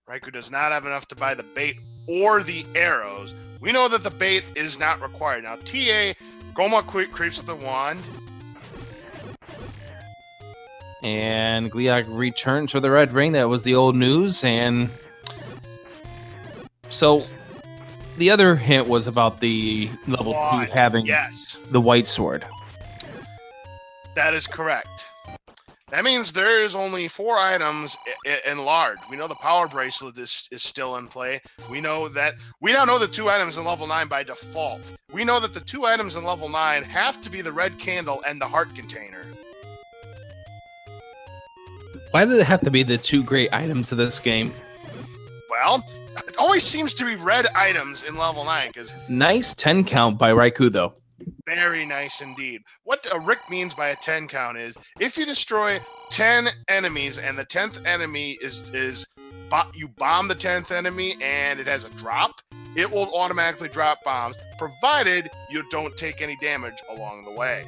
Raikou does not have enough to buy the bait or the arrows. We know that the bait is not required. Now, TA, Goma creeps with the wand. And Gliok returns for the red ring. That was the old news. And so the other hint was about the level 2 having the white sword. That is correct. That means there is only 4 items in large. We know the power bracelet is still in play. We now know the 2 items in level 9 by default. We know that the 2 items in level 9 have to be the red candle and the heart container. Why did it have to be the 2 great items of this game? Well, it always seems to be red items in level 9 because nice 10 count by Raikou though. Very nice indeed. What Rick means by a 10 count is if you destroy 10 enemies and the 10th enemy you bomb the 10th enemy and it has a drop, it will automatically drop bombs, provided you don't take any damage along the way.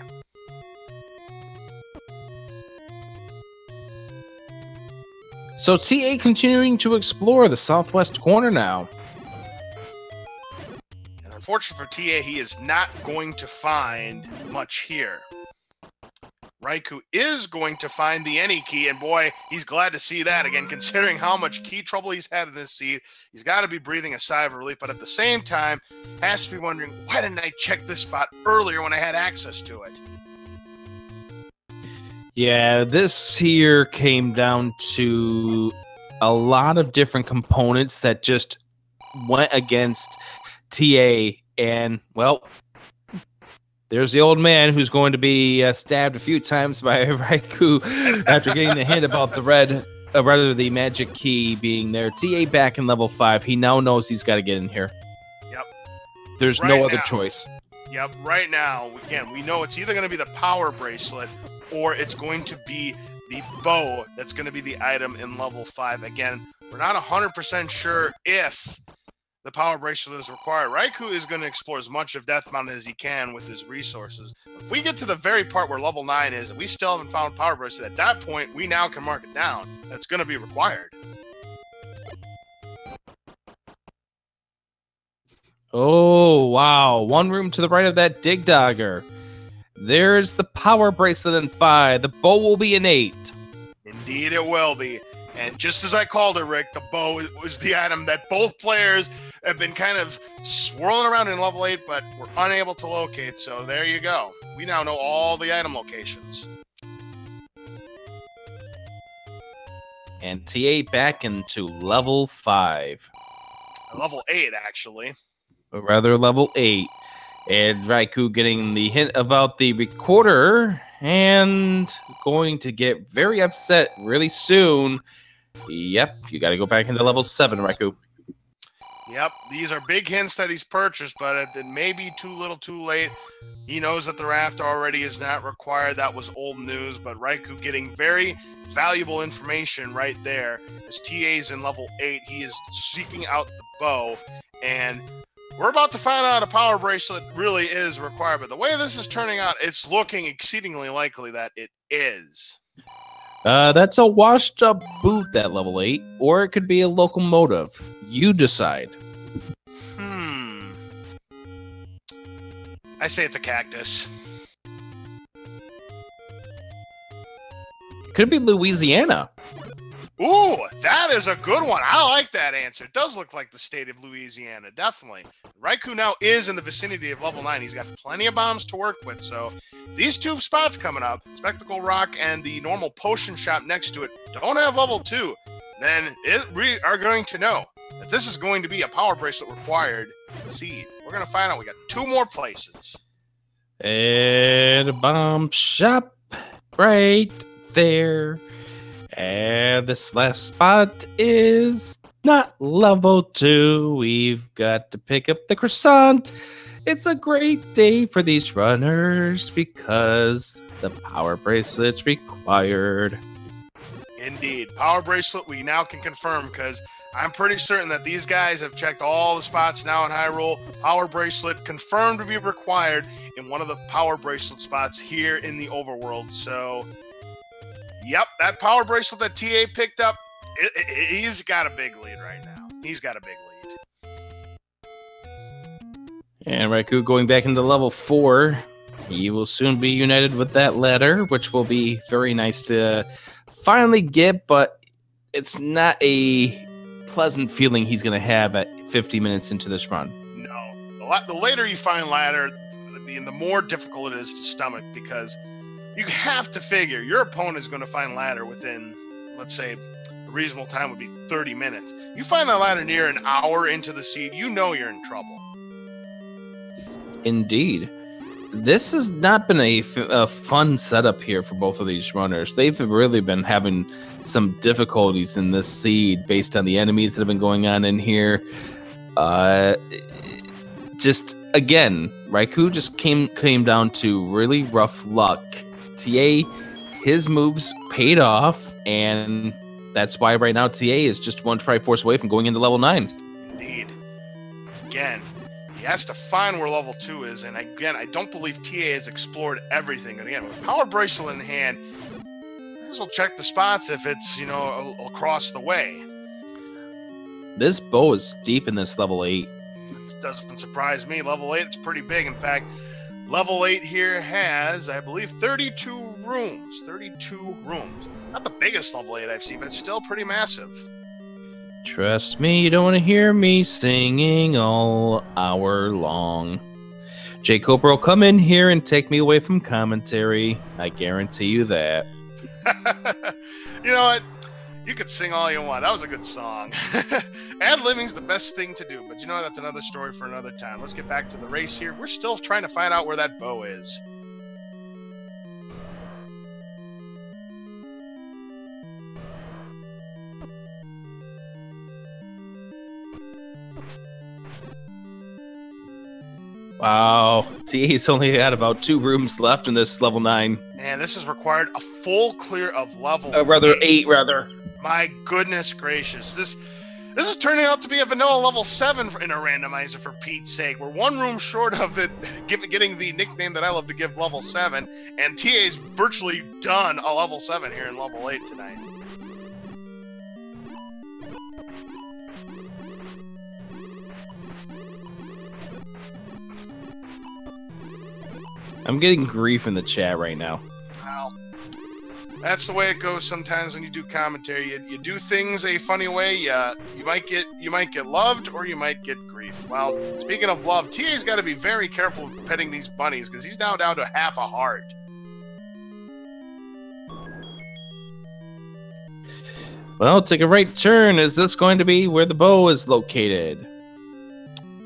So TA continuing to explore the southwest corner now. Unfortunately for TA, he is not going to find much here. Raikou is going to find the any key, and boy, he's glad to see that again, considering how much key trouble he's had in this seed. He's got to be breathing a sigh of relief, but at the same time, has to be wondering, why didn't I check this spot earlier when I had access to it? Yeah, this here came down to a lot of different components that just went against TA, and well, there's the old man who's going to be stabbed a few times by Raikou after getting the hint about the the magic key being there. TA back in level 5. He now knows he's got to get in here. Yep. There's no other choice. Yep. Right now, again, we know it's either going to be the power bracelet or it's going to be the bow that's going to be the item in level 5. Again, we're not 100% sure if the power bracelet is required. Raikou is going to explore as much of Death Mountain as he can with his resources. If we get to the very part where level 9 is, and we still haven't found power bracelet, at that point, we now can mark it down. That's going to be required. Oh, wow. One room to the right of that Dig Dogger. There's the power bracelet in 5. The bow will be in 8. Indeed it will be. And just as I called it, Rick, the bow was the item that both players have been kind of swirling around in level 8, but were unable to locate. So there you go. We now know all the item locations. And TA back into level 5. Level 8, actually. Or rather, level 8. And Raikou getting the hint about the recorder and going to get very upset really soon. Yep, you got to go back into level 7, Raikou. Yep, these are big hints that he's purchased, but it may be too little too late. He knows that the raft already is not required. That was old news, but Raikou getting very valuable information right there. As TA's in level 8, he is seeking out the bow, and we're about to find out a power bracelet really is required, but the way this is turning out, it's looking exceedingly likely that it is. That's a washed-up boot at level 8, or it could be a locomotive. You decide. I say it's a cactus. Could be Louisiana. Ooh, that is a good one. I like that answer. It does look like the state of Louisiana, definitely. Raikou now is in the vicinity of level 9. He's got plenty of bombs to work with, so these 2 spots coming up, Spectacle Rock and the normal potion shop next to it, don't have level 2. Then we are going to know that this is going to be a power bracelet required seed. We're going to find out. We got 2 more places. And a bomb shop right there. And this last spot is not level 2. We've got to pick up the croissant. It's a great day for these runners because the power bracelet's required. Indeed. Power bracelet we now can confirm because I'm pretty certain that these guys have checked all the spots now in Hyrule. Power Bracelet confirmed to be required in one of the Power Bracelet spots here in the Overworld. So, yep, that Power Bracelet that TA picked up, he's got a big lead right now. He's got a big lead. And Raikou going back into level 4. He will soon be united with that ladder, which will be very nice to finally get, but it's not a pleasant feeling he's going to have at 50 minutes into this run. No. The later you find ladder, the more difficult it is to stomach, because you have to figure your opponent is going to find ladder within, let's say, a reasonable time would be 30 minutes. You find that ladder near an hour into the seed, you know you're in trouble. Indeed. This has not been a fun setup here for both of these runners. They've really been having some difficulties in this seed based on the enemies that have been going on in here. Just, again, Raikou just came down to really rough luck. TA, his moves paid off, and that's why right now TA is just one Triforce away from going into level 9. Indeed. Again, he has to find where level 2 is, and again, I don't believe TA has explored everything. And again, with Power Bracelet in hand, might as well check the spots if it's, you know, across the way. This bow is deep in this level 8. It doesn't surprise me. Level 8, it's pretty big. In fact, level 8 here has, I believe, 32 rooms. 32 rooms. Not the biggest level 8 I've seen, but it's still pretty massive. Trust me, you don't want to hear me singing all hour long. Jay Cooper will come in here and take me away from commentary. I guarantee you that. You know what? You could sing all you want. That was a good song. Ad-libbing's the best thing to do, but you know, that's another story for another time. Let's get back to the race here. We're still trying to find out where that bow is. Wow, TA's only got about 2 rooms left in this level 9. And this has required a full clear of level 8, rather. My goodness gracious. This is turning out to be a vanilla level 7 in a randomizer, for Pete's sake. We're 1 room short of it getting the nickname that I love to give, level 7. And TA's virtually done a level 7 here in level 8 tonight. I'm getting grief in the chat right now. Well, that's the way it goes sometimes when you do commentary. You do things a funny way. You might get loved, or you might get griefed. Well, speaking of love, TA's got to be very careful with petting these bunnies, because he's now down to half a heart. Well, take a right turn. Is this going to be where the bow is located?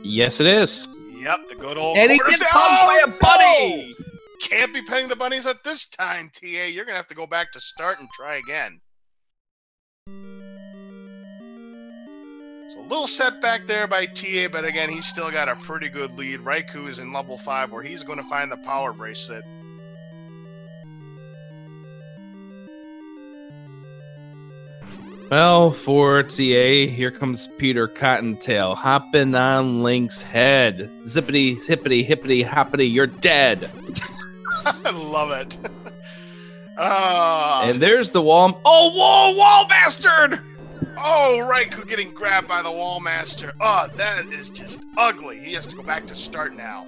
Yes, it is. Yep, the good old. And he gets pumped by a bunny! No! Can't be petting the bunnies at this time, TA. You're going to have to go back to start and try again. So a little setback there by TA, but again, he's still got a pretty good lead. Raikou is in level 5, where he's going to find the Power Bracelet. Well, for TA, here comes Peter Cottontail, hopping on Link's head. Zippity, hippity, hippity, hoppity, you're dead. I love it. And there's the wall. Oh, wall bastard! Oh, Raikou getting grabbed by the wall master. Oh, that is just ugly. He has to go back to start now.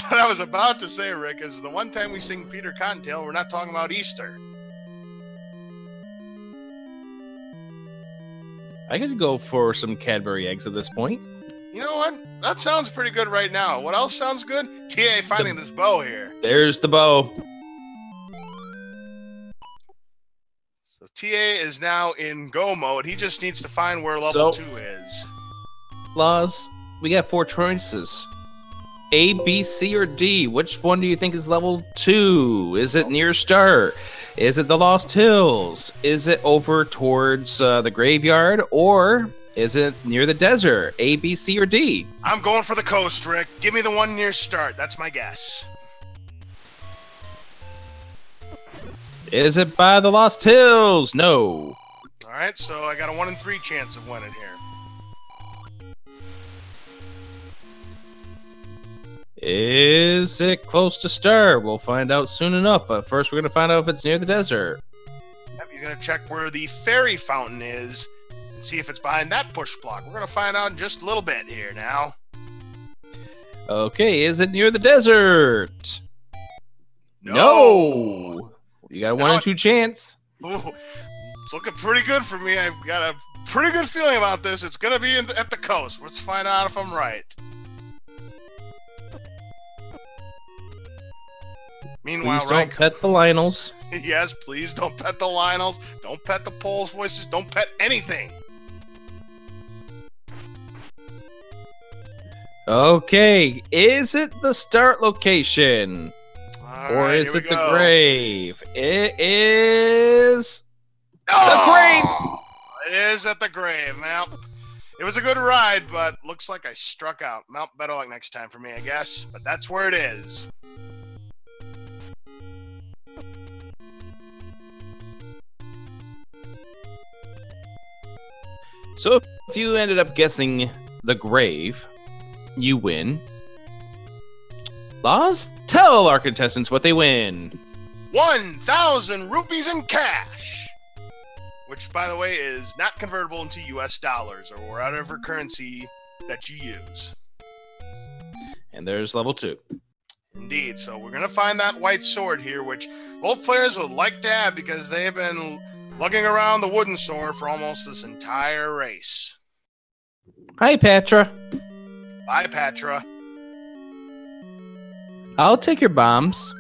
What I was about to say, Rick, is the one time we sing Peter Cottontail, we're not talking about Easter. I could go for some Cadbury eggs at this point. You know what? That sounds pretty good right now. What else sounds good? TA finding this bow here. There's the bow. So TA is now in go mode. He just needs to find where level 2 is. Laws, we got 4 choices. A, B, C, or D. Which one do you think is level 2? Is it near start? Is it the Lost Hills? Is it over towards the graveyard? Or is it near the desert? A, B, C, or D? I'm going for the coast, Rick. Give me the one near start. That's my guess. Is it by the Lost Hills? No. right, so I got a 1 in 3 chance of winning here. Is it close to start? We'll find out soon enough, but first we're going to find out if it's near the desert. Yep, you're going to check where the fairy fountain is and see if it's behind that push block. We're going to find out in just a little bit here now. Okay, is it near the desert? No! You got a 1 in 2 chance. Ooh, it's looking pretty good for me. I've got a pretty good feeling about this. It's going to be at the coast. Let's find out if I'm right. Meanwhile, please don't pet the Lionels. Yes, please don't pet the Lionels. Don't pet the Poles' voices. Don't pet anything. Okay, is it the start location? Or is it the grave? It is the grave! It is at the grave, Mal. It was a good ride, but looks like I struck out. Well, better luck next time for me, I guess. But that's where it is. So if you ended up guessing the grave, you win. Laws, tell our contestants what they win. 1,000 rupees in cash. Which, by the way, is not convertible into US dollars or whatever currency that you use. And there's level 2. Indeed. So we're going to find that white sword here, which both players would like to have because they have been lugging around the wooden sword for almost this entire race. Hi, Patra. Bye, Patra. I'll take your bombs.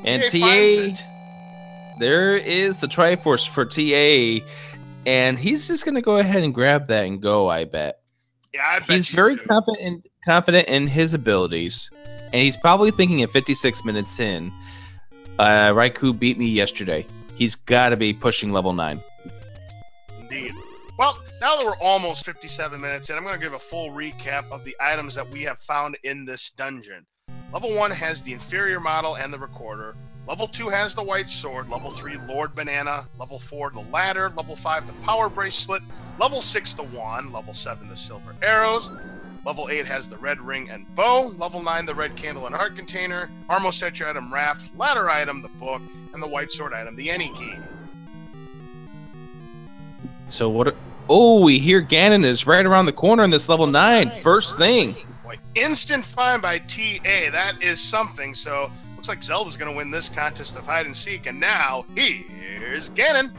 And TA, there is the Triforce for TA, and he's just going to go ahead and grab that and go, I bet. Yeah, I bet he's very confident in his abilities, and he's probably thinking at 56 minutes in, Raikou beat me yesterday. He's got to be pushing level 9. Indeed. Well, now that we're almost 57 minutes in, I'm going to give a full recap of the items that we have found in this dungeon. Level 1 has the inferior model and the recorder. Level 2 has the white sword. Level 3, Lord Banana. Level 4, the ladder. Level 5, the power bracelet. Level 6, the wand. Level 7, the silver arrows. Level 8 has the red ring and bow. Level 9, the red candle and heart container. Armor statue item, raft. Ladder item, the book. And the white sword item, the any key. So what? Oh, we hear Ganon is right around the corner in this level 9. First thing. Boy, instant find by TA. That is something. So looks like Zelda's going to win this contest of hide and seek. And now here's Ganon.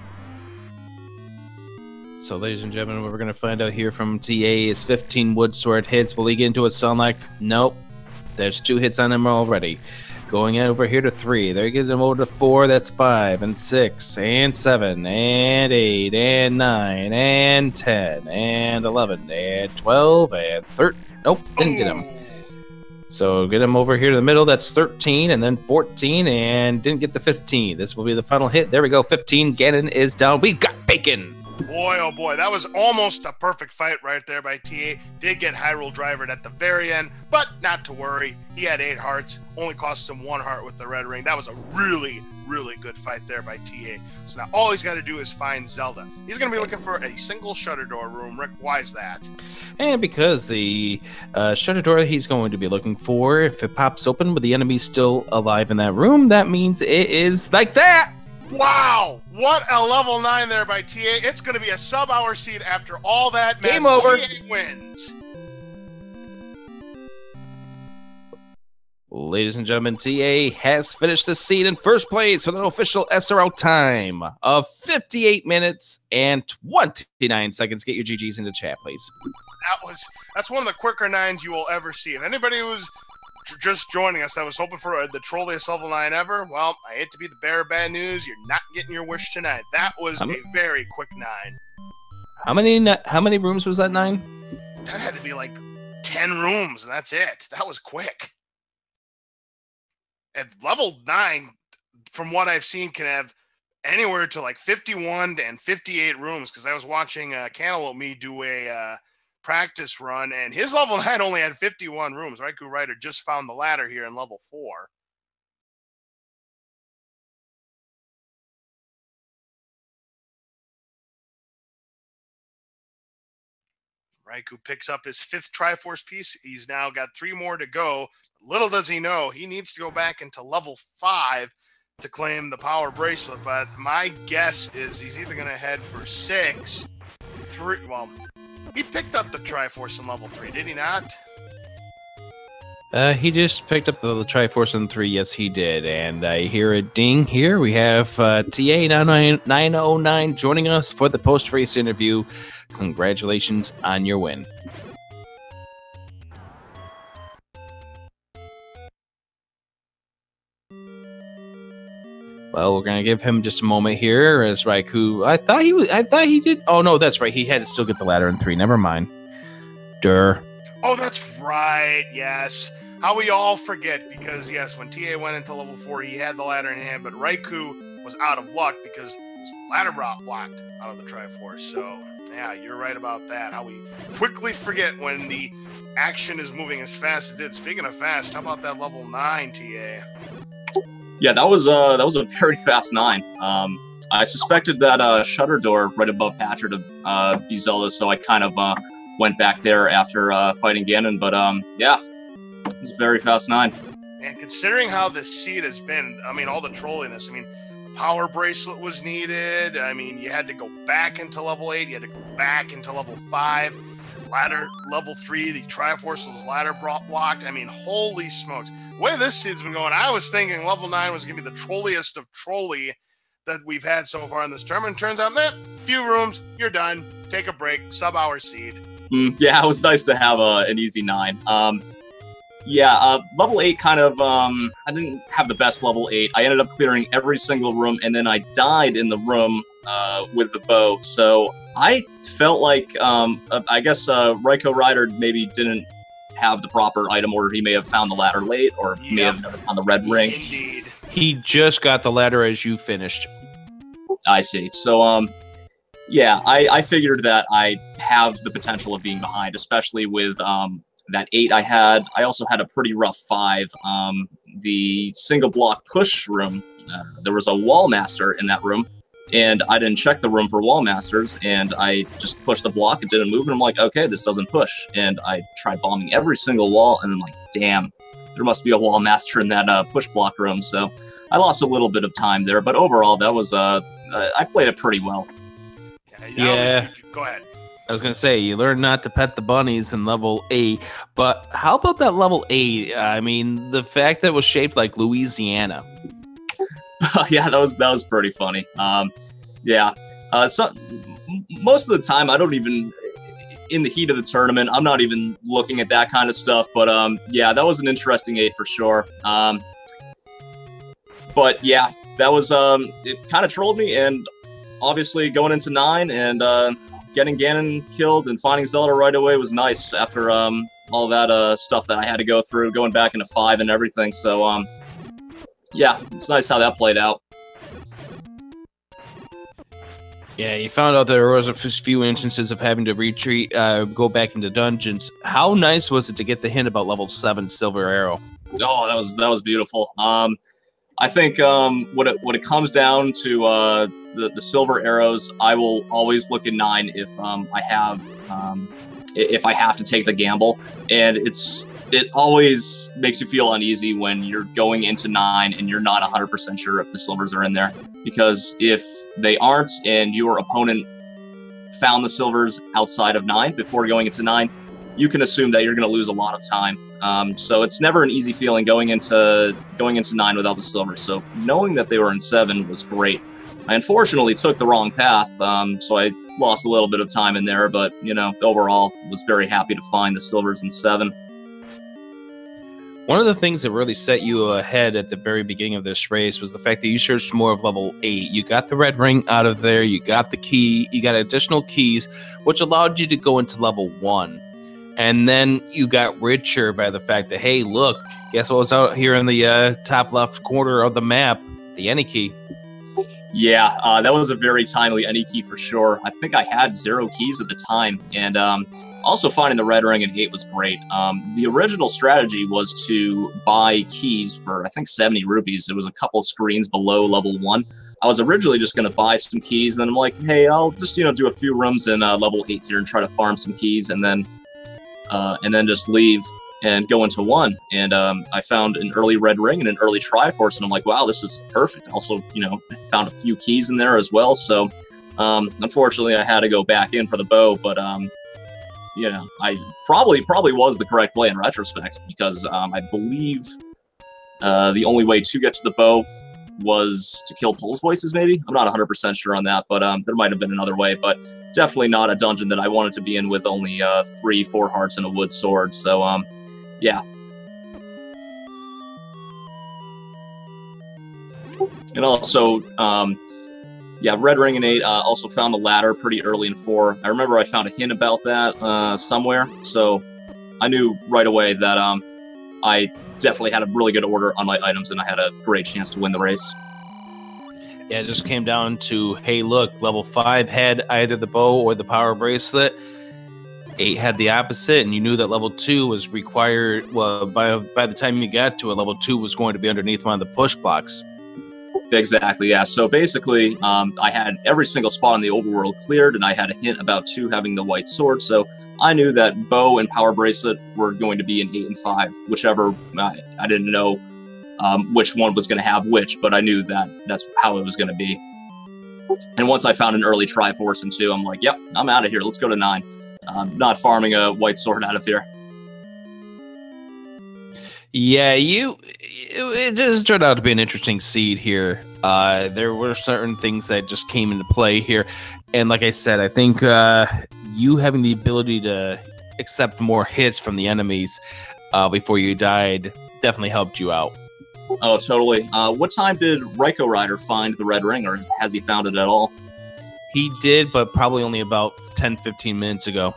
So, ladies and gentlemen, what we're going to find out here from TA is 15 wood sword hits. Will he get into a Sunlight? Nope. There's 2 hits on him already. Going over here to 3. There he gives him over to 4. That's 5 and 6 and 7 and 8 and 9 and 10 and 11 and 12 and 13. Nope, didn't get him. So get him over here to the middle. That's 13 and then 14 and didn't get the 15. This will be the final hit. There we go. 15. Ganon is down. We got bacon. Boy, oh boy, that was almost a perfect fight right there by TA. Did get Hyrule Drivered at the very end, but not to worry. He had 8 hearts, only cost him 1 heart with the red ring. That was a really, really good fight there by TA. So now all he's got to do is find Zelda. He's going to be looking for a single shutter door room. Rick, why is that? And because the shutter door he's going to be looking for, if it pops open with the enemy still alive in that room, that means it is like that. Wow! What a level 9 there by TA. It's going to be a sub-hour seed after all that mess. Game over. TA wins. Ladies and gentlemen, TA has finished the seed in first place with an official SRL time of 58 minutes and 29 seconds. Get your GGs into chat, please. That's one of the quicker 9s you will ever see. If anybody who's just joining us, I was hoping for the trolliest level 9 ever. Well, I hate to be the bearer of bad news. You're not getting your wish tonight. That was a very quick 9. How many rooms was that 9? That had to be like 10 rooms, and that's it. That was quick. At level 9, from what I've seen, can have anywhere to like 51 and 58 rooms, because I was watching Cantaloupe Me do a practice run, and his level 9 only had 51 rooms. RaikouRider just found the ladder here in level 4. Raikou picks up his 5th Triforce piece. He's now got 3 more to go. Little does he know, he needs to go back into level 5 to claim the power bracelet. But my guess is he's either going to head for 6, 3. Well, he picked up the Triforce in level 3, did he not? He just picked up the Triforce in 3. Yes, he did. And I hear a ding here. We have ta909 joining us for the post-race interview. Congratulations on your win. Well, we're gonna give him just a moment here as Raikou. I thought he did. Oh no, that's right. He had to still get the ladder in 3. Never mind. Durr. Oh, that's right. Yes. How we all forget, because yes, when TA went into level 4, he had the ladder in hand, but Raikou was out of luck because his ladder blocked out of the Triforce. So yeah, you're right about that. How we quickly forget when the action is moving as fast as it did. Speaking of fast, how about that level 9 TA? Yeah, that was a very fast 9. I suspected that shutter door right above Hatcher to be Zelda, so I kind of went back there after fighting Ganon. But yeah, it was a very fast 9. And considering how this seed has been, I mean, all the trolliness, I mean, power bracelet was needed. I mean, you had to go back into level 8. You had to go back into level 5. Ladder level 3, the Triforce was ladder blocked. I mean, holy smokes. The way this seed's been going, I was thinking level 9 was going to be the trolliest of trolly that we've had so far in this tournament. Turns out, few rooms, you're done. Take a break, sub-hour seed. Yeah, it was nice to have an easy 9. Level 8 kind of, I didn't have the best level 8. I ended up clearing every single room, and then I died in the room with the bow. So I felt like, I guess RaikouRider maybe didn't have the proper item order. He may have found the ladder late, or he may have never found the red ring. Indeed. He just got the ladder as you finished. I see. So, yeah, I figured that I have the potential of being behind, especially with that 8 I had. I also had a pretty rough 5. The single block push room, there was a wall master in that room, and I didn't check the room for wall masters, and I just pushed the block, it didn't move, and I'm like, okay, this doesn't push. And I tried bombing every single wall, and I'm like, damn, there must be a wall master in that push block room. So I lost a little bit of time there, but overall, that was I played it pretty well. Yeah. Go ahead. I was going to say, you learn not to pet the bunnies in level 8, but how about that level 8? I mean, the fact that it was shaped like Louisiana. Yeah, that was pretty funny. So most of the time, I don't even, in the heat of the tournament, I'm not even looking at that kind of stuff, but yeah, that was an interesting 8 for sure. But yeah, that was, it kind of trolled me, and obviously going into 9 and getting Ganon killed and finding Zelda right away was nice after all that stuff that I had to go through, going back into 5 and everything. So yeah, it's nice how that played out. Yeah, you found out there was a few instances of having to retreat, go back into dungeons. How nice was it to get the hint about level 7 Silver Arrow? Oh, that was beautiful. I think when it comes down to the silver arrows, I will always look at 9 if I have to take the gamble, and it always makes you feel uneasy when you're going into 9 and you're not 100% sure if the silvers are in there, because if they aren't and your opponent found the silvers outside of 9 before going into 9, you can assume that you're going to lose a lot of time. So it's never an easy feeling going into 9 without the silver. So knowing that they were in 7 was great. I unfortunately took the wrong path, so I lost a little bit of time in there, but, you know, overall, was very happy to find the silvers in 7. One of the things that really set you ahead at the very beginning of this race was the fact that you searched more of level 8. You got the red ring out of there, you got the key, you got additional keys, which allowed you to go into level 1. And then you got richer by the fact that, hey, look, guess what was out here in the top left corner of the map? The any key. Yeah, that was a very timely any key for sure. I think I had 0 keys at the time, and also finding the red ring in 8 was great. The original strategy was to buy keys for, I think, 70 rupees. It was a couple screens below level 1. I was originally just going to buy some keys, and then I'm like, hey, I'll just, you know, do a few rooms in level 8 here and try to farm some keys, and then just leave and go into 1. And I found an early red ring and an early Triforce, and I'm like, wow, this is perfect. Also, you know, found a few keys in there as well, so unfortunately I had to go back in for the bow, but you know, I probably was the correct play in retrospect, because I believe the only way to get to the bow was to kill Pulse Voices, maybe? I'm not 100% sure on that, but there might have been another way, but definitely not a dungeon that I wanted to be in with only 3-4 hearts and a wood sword, so, yeah. And also, yeah, red ring in 8, also found the ladder pretty early in 4. I remember I found a hint about that somewhere, so I knew right away that I definitely had a really good order on my items, and I had a great chance to win the race. Yeah, it just came down to, hey, look, level 5 had either the bow or the power bracelet. 8 had the opposite, and you knew that level 2 was required. Well, by the time you got to it, level 2 was going to be underneath one of the push blocks. Exactly, yeah. So basically, I had every single spot in the overworld cleared, and I had a hint about 2 having the white sword, so I knew that bow and power bracelet were going to be in 8 and 5, whichever. I didn't know which one was going to have which, but I knew that that's how it was going to be. And once I found an early Triforce in 2, I'm like, yep, I'm out of here. Let's go to 9. Not farming a white sword out of here. Yeah, it just turned out to be an interesting seed here. There were certain things that just came into play here. And like I said, I think you having the ability to accept more hits from the enemies before you died definitely helped you out. Oh, totally. What time did RaikouRider find the red ring, or has he found it at all? He did, but probably only about 10-15 minutes ago.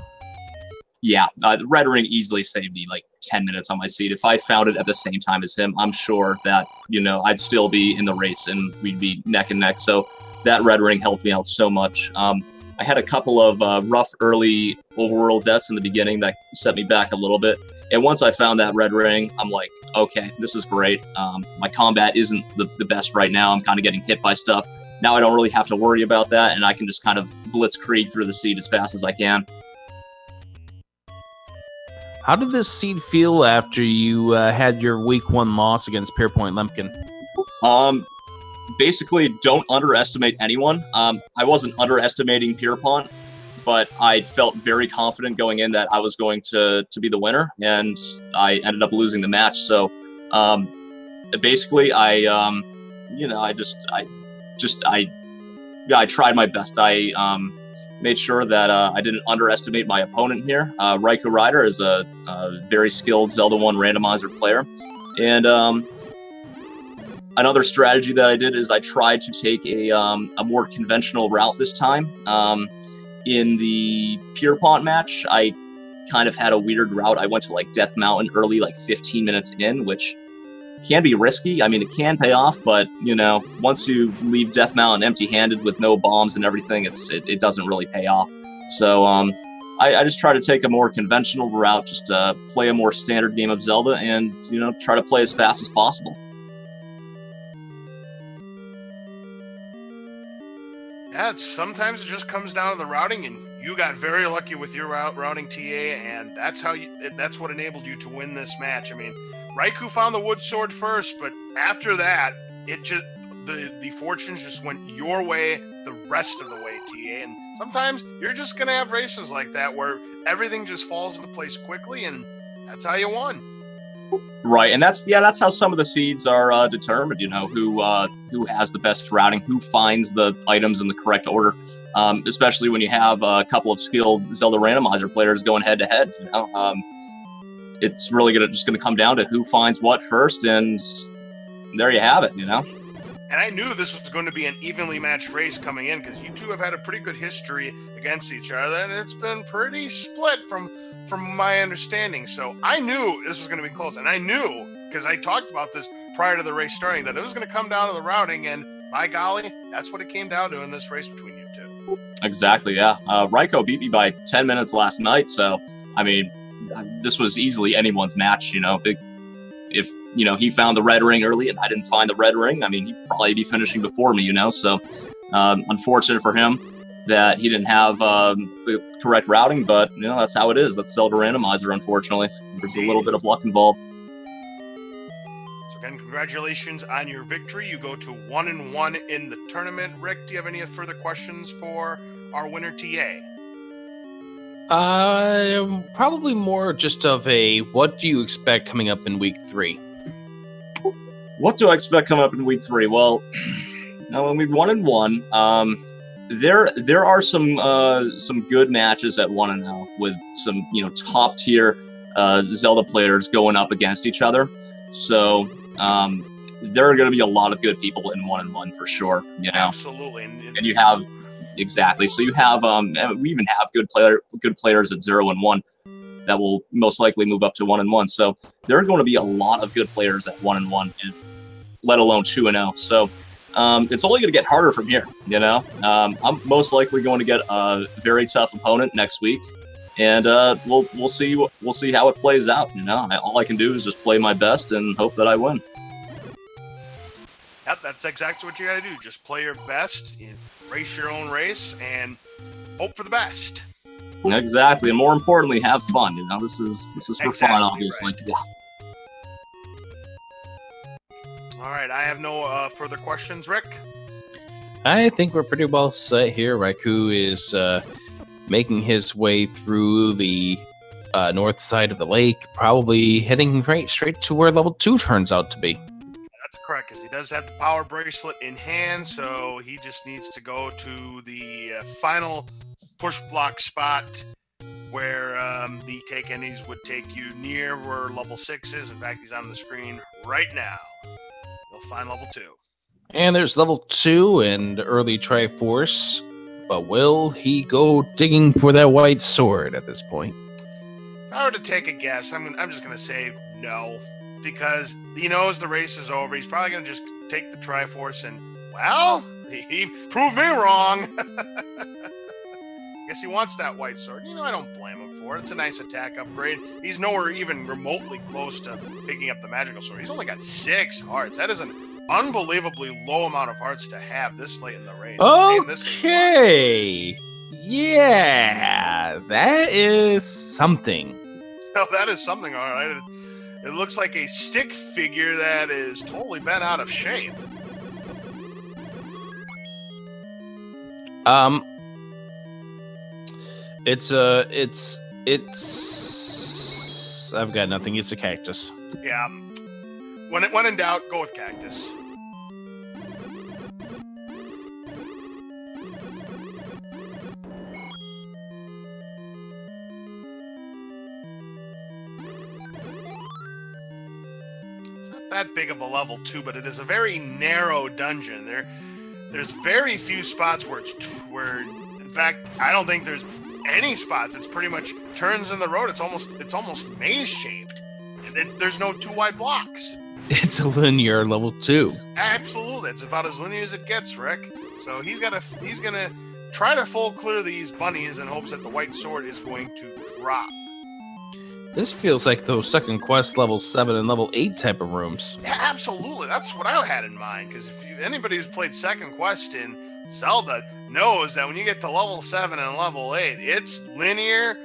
Yeah, the red ring easily saved me like 10 minutes on my seat. If I found it at the same time as him, I'm sure that, you know, I'd still be in the race and we'd be neck and neck. So that red ring helped me out so much. I had a couple of rough early overworld deaths in the beginning that set me back a little bit. And once I found that red ring, I'm like, okay, this is great. My combat isn't the best right now. I'm kind of getting hit by stuff. Now I don't really have to worry about that, and I can just kind of blitzkrieg through the seed as fast as I can. How did this seed feel after you had your week 1 loss against Pierpoint Lemkin? Basically, don't underestimate anyone. I wasn't underestimating Pierpont, but I felt very confident going in that I was going to be the winner, and I ended up losing the match. So, basically, I tried my best. I made sure that I didn't underestimate my opponent here. RaikouRider is a very skilled Zelda 1 randomizer player, and another strategy that I did is I tried to take a more conventional route this time. In the Pierpont match, I kind of had a weird route. I went to like Death Mountain early, like 15 minutes in, which can be risky. I mean, it can pay off, but, you know, once you leave Death Mountain empty-handed with no bombs and everything, it doesn't really pay off. So I just try to take a more conventional route, just play a more standard game of Zelda and, you know, try to play as fast as possible. Yeah, sometimes it just comes down to the routing, and you got very lucky with your routing, TA, and that's what enabled you to win this match. I mean, Raikou found the wood sword first, but after that, it just the fortunes just went your way the rest of the way, TA. And sometimes you're just gonna have races like that where everything just falls into place quickly, and that's how you won. Right, and that's how some of the seeds are determined. You know, who has the best routing, who finds the items in the correct order. Especially when you have a couple of skilled Zelda randomizer players going head to head. You know, it's really just gonna come down to who finds what first, and there you have it. You know. And I knew this was going to be an evenly matched race coming in, because you two have had a pretty good history against each other, and it's been pretty split from my understanding. So I knew this was going to be close, and I knew, because I talked about this prior to the race starting, that it was going to come down to the routing, and by golly, that's what it came down to in this race between you two. Exactly, yeah. Raikou beat me by 10 minutes last night, so, I mean, this was easily anyone's match, you know. If you know, he found the red ring early and I didn't find the red ring. I mean, he'd probably be finishing before me, you know. So unfortunate for him that he didn't have the correct routing, but you know, that's how it is. That's Zelda Randomizer, unfortunately. There's a little bit of luck involved. So again, congratulations on your victory. You go to 1-1 in the tournament. Rick, do you have any further questions for our winner, TA? Probably more just of a, what do you expect coming up in week 3? What do I expect coming up in week 3? Well, now when we 1-1, there are some good matches at 1-0 with some, you know, top tier Zelda players going up against each other. So there are going to be a lot of good people in 1-1 for sure. You know, absolutely, and you have exactly. So you have we even have good players at 0-1 that will most likely move up to 1-1. So there are going to be a lot of good players at 1-1, and let alone 2-0. So it's only going to get harder from here. You know, I'm most likely going to get a very tough opponent next week, and we'll see how it plays out. You know, all I can do is just play my best and hope that I win. Yep, that's exactly what you got to do. Just play your best, race your own race, and hope for the best. Exactly, and more importantly, have fun. You know, this is for fun, obviously. Right. Yeah. All right, I have no further questions, Rick. I think we're pretty well set here. Raikou is making his way through the north side of the lake, probably heading right straight to where level 2 turns out to be. That's correct, because he does have the power bracelet in hand, so he just needs to go to the final push block spot where the take endies would take you near where level 6 is. In fact, he's on the screen right now. You'll find level 2. And there's level 2 and early Triforce, but will he go digging for that white sword at this point? If I were to take a guess, I'm just going to say no, because he knows the race is over. He's probably going to just take the Triforce and, well, he proved me wrong. Guess he wants that white sword. You know, I don't blame him for it. It's a nice attack upgrade. He's nowhere even remotely close to picking up the magical sword. He's only got 6 hearts. That is an unbelievably low amount of hearts to have this late in the race. Okay. Yeah, that is something. Well, that is something, all right. It looks like a stick figure that is totally bent out of shape. It's I've got nothing. It's a cactus. Yeah. When in doubt, go with cactus. It's not that big of a level 2, but it is a very narrow dungeon. There's very few spots where in fact, I don't think there's any spots. It's pretty much turns in the road. It's almost maze shaped. There's no 2 wide blocks. It's a linear level 2. Absolutely, it's about as linear as it gets, Rick. So he's gonna try to full clear these bunnies in hopes that the white sword is going to drop. This feels like those second quest level 7 and level 8 type of rooms. Yeah, absolutely. That's what I had in mind. Because anybody who's played second quest in Zelda knows that when you get to level 7 and level 8, it's linear.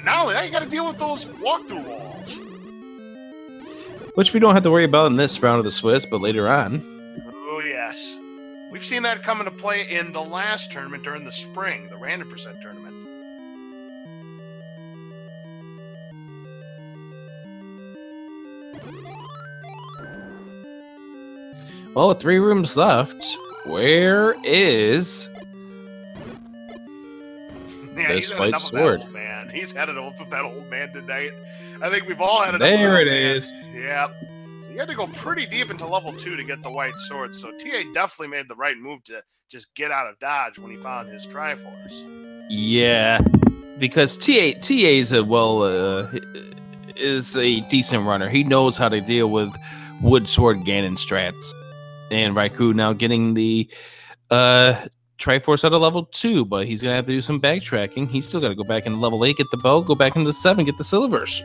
Not only that, you got to deal with those walkthrough walls. Which we don't have to worry about in this round of the Swiss, but later on. Oh, yes. We've seen that come into play in the last tournament during the spring, the Random Percent tournament. Well, with 3 rooms left, where is this white sword? Old man. He's had enough of that old man tonight. I think we've all had enough there of that it man. is. Yep. So you had to go pretty deep into level 2 to get the white sword. So TA definitely made the right move to just get out of Dodge when he found his Triforce. Yeah, because TA is is a decent runner. He knows how to deal with wood sword Ganon strats. And Raikou now getting the Triforce out of level 2, but he's going to have to do some backtracking. He's still got to go back into level 8, get the bow, go back into 7, get the silvers.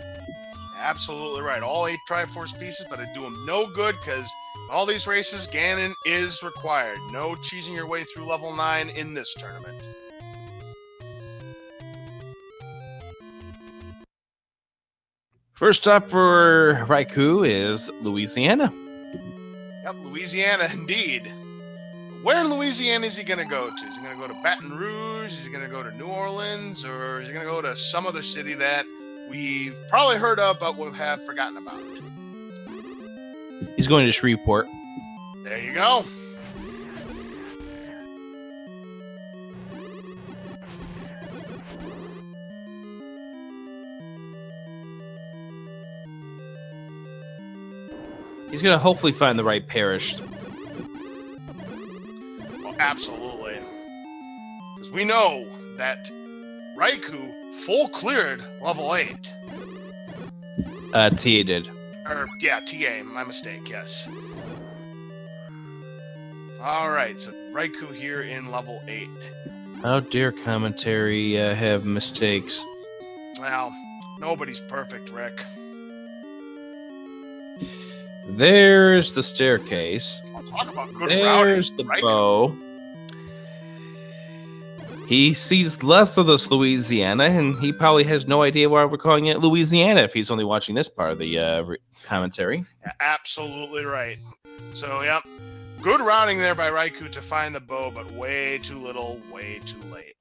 Absolutely right. All 8 Triforce pieces, but I do them no good because all these races, Ganon is required. No cheesing your way through level 9 in this tournament. First up for Raikou is Louisiana. Yep, Louisiana indeed. Where in Louisiana is he going to go to? Is he going to go to Baton Rouge? Is he going to go to New Orleans? Or is he going to go to some other city that we've probably heard of but will have forgotten about? He's going to Shreveport. There you go. He's going to hopefully find the right parish. Well, absolutely. Because we know that Raikou full cleared level 8. TA did. Or, yeah, TA, my mistake, yes. Alright, so Raikou here in level 8. How dare commentary have mistakes? Well, nobody's perfect, Rick. There's the staircase. I'll talk about good There's routing, the bow. He sees less of this Louisiana, and he probably has no idea why we're calling it Louisiana if he's only watching this part of the commentary. Yeah, absolutely right. So, yep. Good routing there by Raikou to find the bow, but way too little, way too late.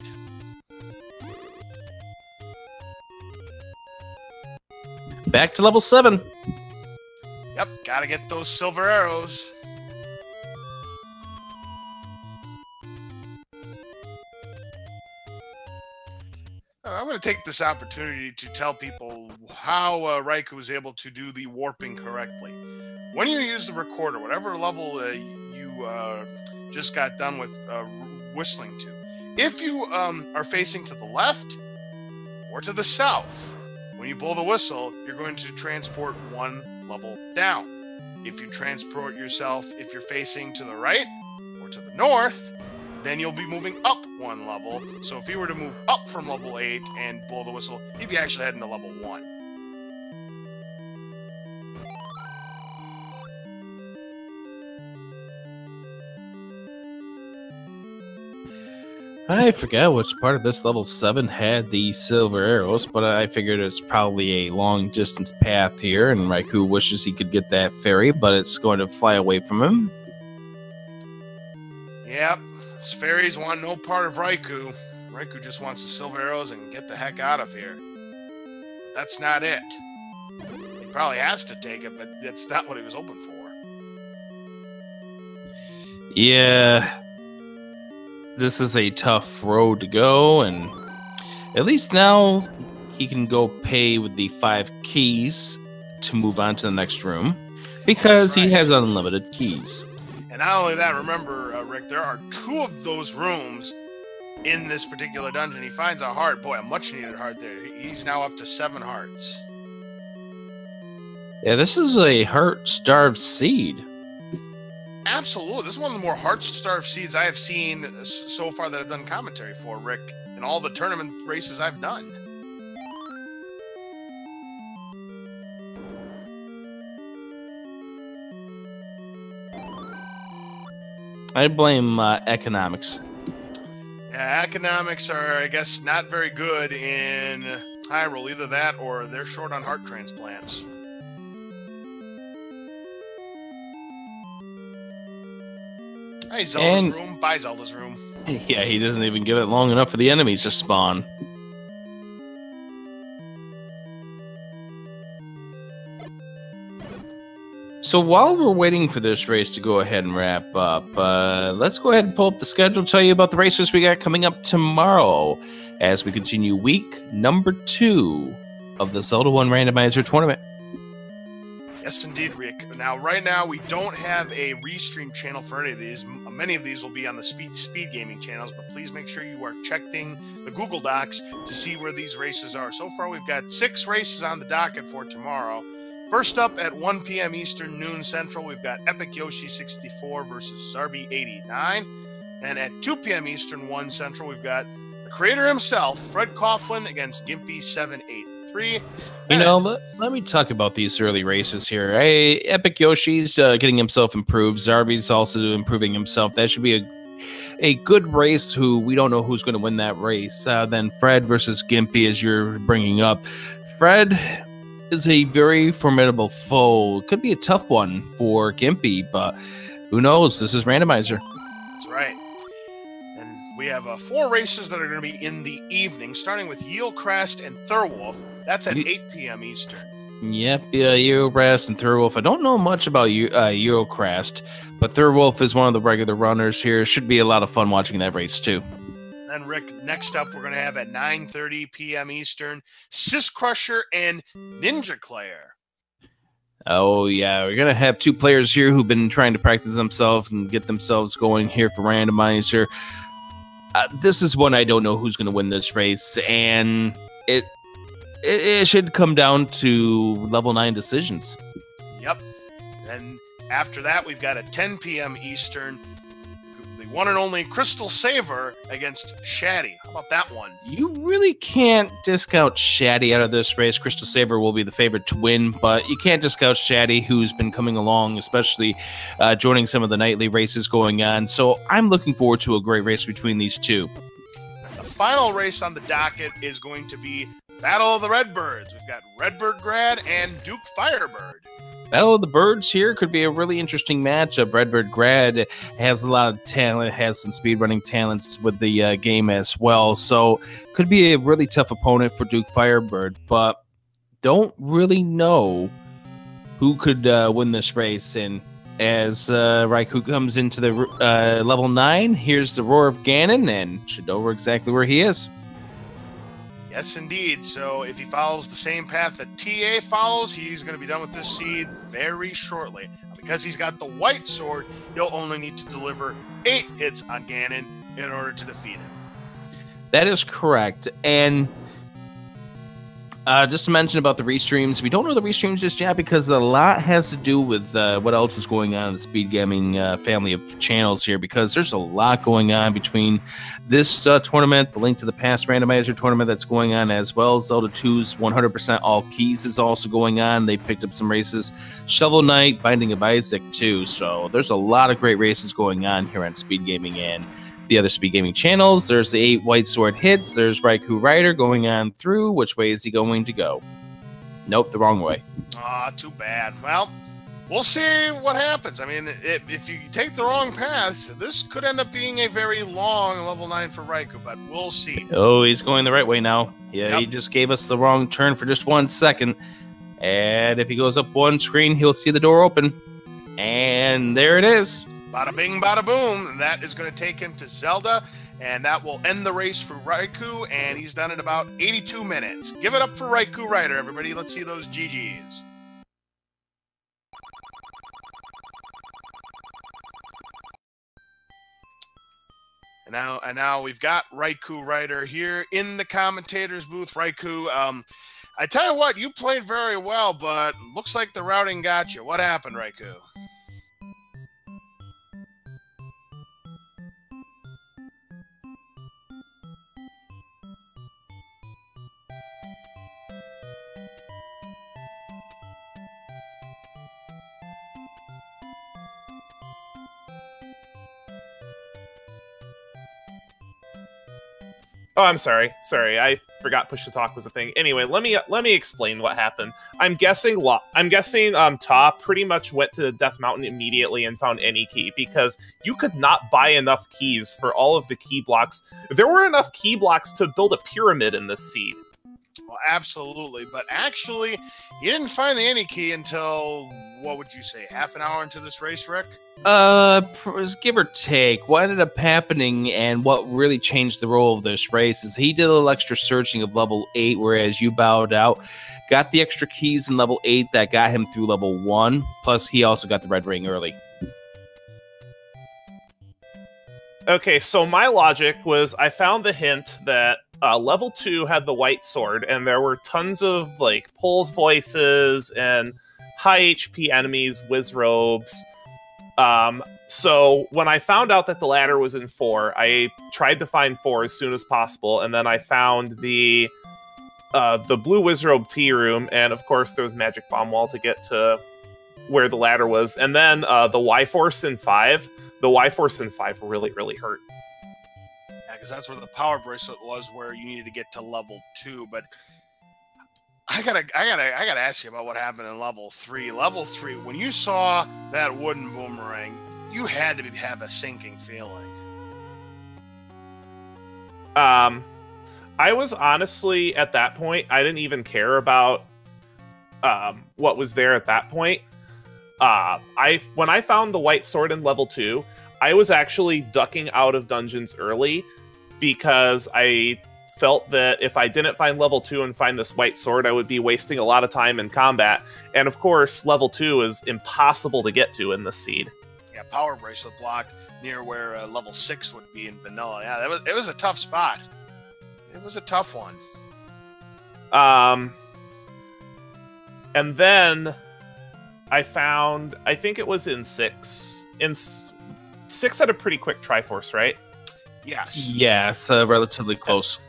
Back to level 7. Yep, gotta get those silver arrows. I'm going to take this opportunity to tell people how Raikou is able to do the warping correctly. When you use the recorder, whatever level you just got done with whistling to, if you are facing to the left or to the south, when you blow the whistle, you're going to transport 1 level down. If you transport yourself, if you're facing to the right or to the north, then you'll be moving up 1 level. So if he were to move up from level 8 and blow the whistle, he'd be actually heading to level 1. I forgot which part of this level 7 had the silver arrows, but I figured it's probably a long distance path here, and Raikou wishes he could get that fairy, but it's going to fly away from him. Yep, this fairies want no part of Raikou. Raikou just wants the silver arrows and get the heck out of here. That's not it. He probably has to take it, but that's not what he was hoping for. Yeah. This is a tough road to go, and at least now he can go pay with the 5 keys to move on to the next room, because he has unlimited keys. And not only that, remember, Rick, there are 2 of those rooms in this particular dungeon. He finds a heart. Boy, a much-needed heart there. He's now up to 7 hearts. Yeah, this is a heart-starved seed. Absolutely. This is one of the more heart-starved seeds I have seen so far that I've done commentary for, Rick, in all the tournament races I've done. I blame economics. Yeah, economics are, I guess, not very good in Hyrule. Either that or they're short on heart transplants. Hey, Zelda's room. Bye, Zelda's room. Yeah, he doesn't even give it long enough for the enemies to spawn. So while we're waiting for this race to go ahead and wrap up, let's go ahead and pull up the schedule, tell you about the races we got coming up tomorrow as we continue week number 2 of the Zelda 1 Randomizer Tournament. Yes, indeed, Rick. Now, right now, we don't have a restream channel for any of these. Many of these will be on the speed gaming channels, but please make sure you are checking the Google Docs to see where these races are. So far, we've got 6 races on the docket for tomorrow. First up at 1 p.m. Eastern, noon Central, we've got Epic Yoshi 64 versus Zarby 89. And at 2 p.m. Eastern, 1 Central, we've got the creator himself, Fred Coughlin, against Gimpy 78. 3. You know, let me talk about these early races here. Epic Yoshi's getting himself improved. Zarby's also improving himself. That should be a good race. Who we don't know who's going to win that race. Then Fred versus Gimpy, as you're bringing up. Fred is a very formidable foe. It could be a tough one for Gimpy, but who knows? This is Randomizer. That's right. And we have 4 races that are going to be in the evening, starting with Yeelcrest and Thurwolf. That's at 8 p.m. Eastern. Yep, Eurocrast and Thurwolf. I don't know much about Eurocrast, but Thurwolf is one of the regular runners here. Should be a lot of fun watching that race, too. And Rick, next up, we're going to have at 9:30 p.m. Eastern, Sis Crusher and Ninja Claire. Oh, yeah. We're going to have 2 players here who've been trying to practice themselves and get themselves going here for Randomizer. This is one I don't know who's going to win this race, and it should come down to level 9 decisions. Yep. And after that, we've got at 10 p.m. Eastern, the one and only Crystal Saver against Shaddy. How about that one? You really can't discount Shaddy out of this race. Crystal Saver will be the favorite to win, but you can't discount Shaddy, who's been coming along, especially joining some of the nightly races going on. So I'm looking forward to a great race between these two. The final race on the docket is going to be Battle of the Redbirds. We've got Redbird Grad and Duke Firebird. Battle of the Birds here could be a really interesting matchup. Redbird Grad has a lot of talent, has some speedrunning talents with the game as well, so could be a really tough opponent for Duke Firebird, but don't really know who could win this race. And as Raikou comes into the level 9, here's the Roar of Ganon, and should know exactly where he is. Yes, indeed. So if he follows the same path that TA follows, he's going to be done with this seed very shortly. Because he's got the white sword, he'll only need to deliver 8 hits on Ganon in order to defeat him. That is correct. And just to mention about the restreams, we don't know the restreams just yet because a lot has to do with what else is going on in the Speed Gaming family of channels here, because there's a lot going on between this tournament, the Link to the Past Randomizer Tournament that's going on, as well as Zelda 2's 100% All Keys is also going on. They picked up some races, Shovel Knight, Binding of Isaac too, so there's a lot of great races going on here on Speed Gaming and the other Speed Gaming channels. There's the 8 White Sword hits. There's RaikouRider going on through. Which way is he going to go? Nope, the wrong way. Ah, too bad. Well, we'll see what happens. I mean, if you take the wrong paths, this could end up being a very long level 9 for Raikou, but we'll see. Oh, he's going the right way now. Yeah, Yep. He just gave us the wrong turn for just 1 second. And if he goes up one screen, he'll see the door open. And there it is. Bada bing, bada boom. And that is going to take him to Zelda, and that will end the race for Raikou, and he's done in about 82 minutes. Give it up for RaikouRider, everybody. Let's see those GGs. And now we've got RaikouRider here in the commentator's booth. Raikou, I tell you what, you played very well, but looks like the routing got you. What happened, Raikou? Oh, I'm sorry. I forgot push to talk was a thing. Anyway, let me explain what happened. I'm guessing Ta pretty much went to Death Mountain immediately and found any key, because you could not buy enough keys for all of the key blocks. There were enough key blocks to build a pyramid in this seed. Well, absolutely. But actually, you didn't find the any key until, what would you say, half an hour into this race, Rick? Give or take. What ended up happening and what really changed the role of this race is he did a little extra searching of level 8, whereas you bowed out, got the extra keys in level 8 that got him through level 1, plus he also got the red ring early. Okay, so my logic was I found the hint that level 2 had the white sword, and there were tons of like Pols voices and high HP enemies, Wizzrobes. So when I found out that the ladder was in 4, I tried to find 4 as soon as possible, and then I found the the blue Wizzrobe tea room, and of course there was magic bomb wall to get to where the ladder was, and then the Y-Force in 5. The Y-Force in 5 really hurt. Yeah, because that's where the power bracelet was, where you needed to get to level 2. But I gotta ask you about what happened in level 3. Level 3, when you saw that wooden boomerang, you had to have a sinking feeling. I was honestly, at that point, I didn't even care about what was there at that point. When I found the white sword in level 2, I was actually ducking out of dungeons early because I felt that if I didn't find level 2 and find this white sword, I would be wasting a lot of time in combat. And of course, level 2 is impossible to get to in this seed. Yeah, power bracelet block near where level 6 would be in vanilla. Yeah, it was a tough spot. It was a tough one. And then I found, I think it was in 6. In 6 had a pretty quick Triforce, right? Yes. Yes, relatively close.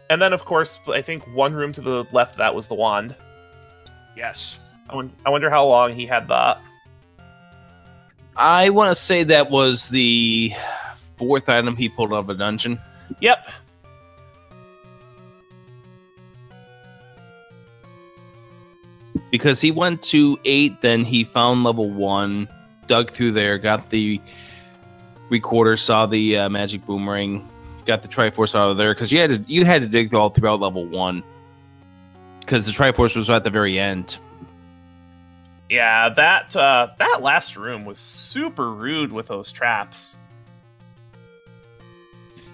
And then, of course, I think one room to the left of that was the wand. Yes. I wonder how long he had that. I want to say that was the 4th item he pulled out of a dungeon. Yep. Because he went to 8, then he found level 1, dug through there, got the recorder, saw the magic boomerang, got the Triforce out of there. Because you had to dig all throughout level 1. Because the Triforce was at the very end. Yeah, that last room was super rude with those traps.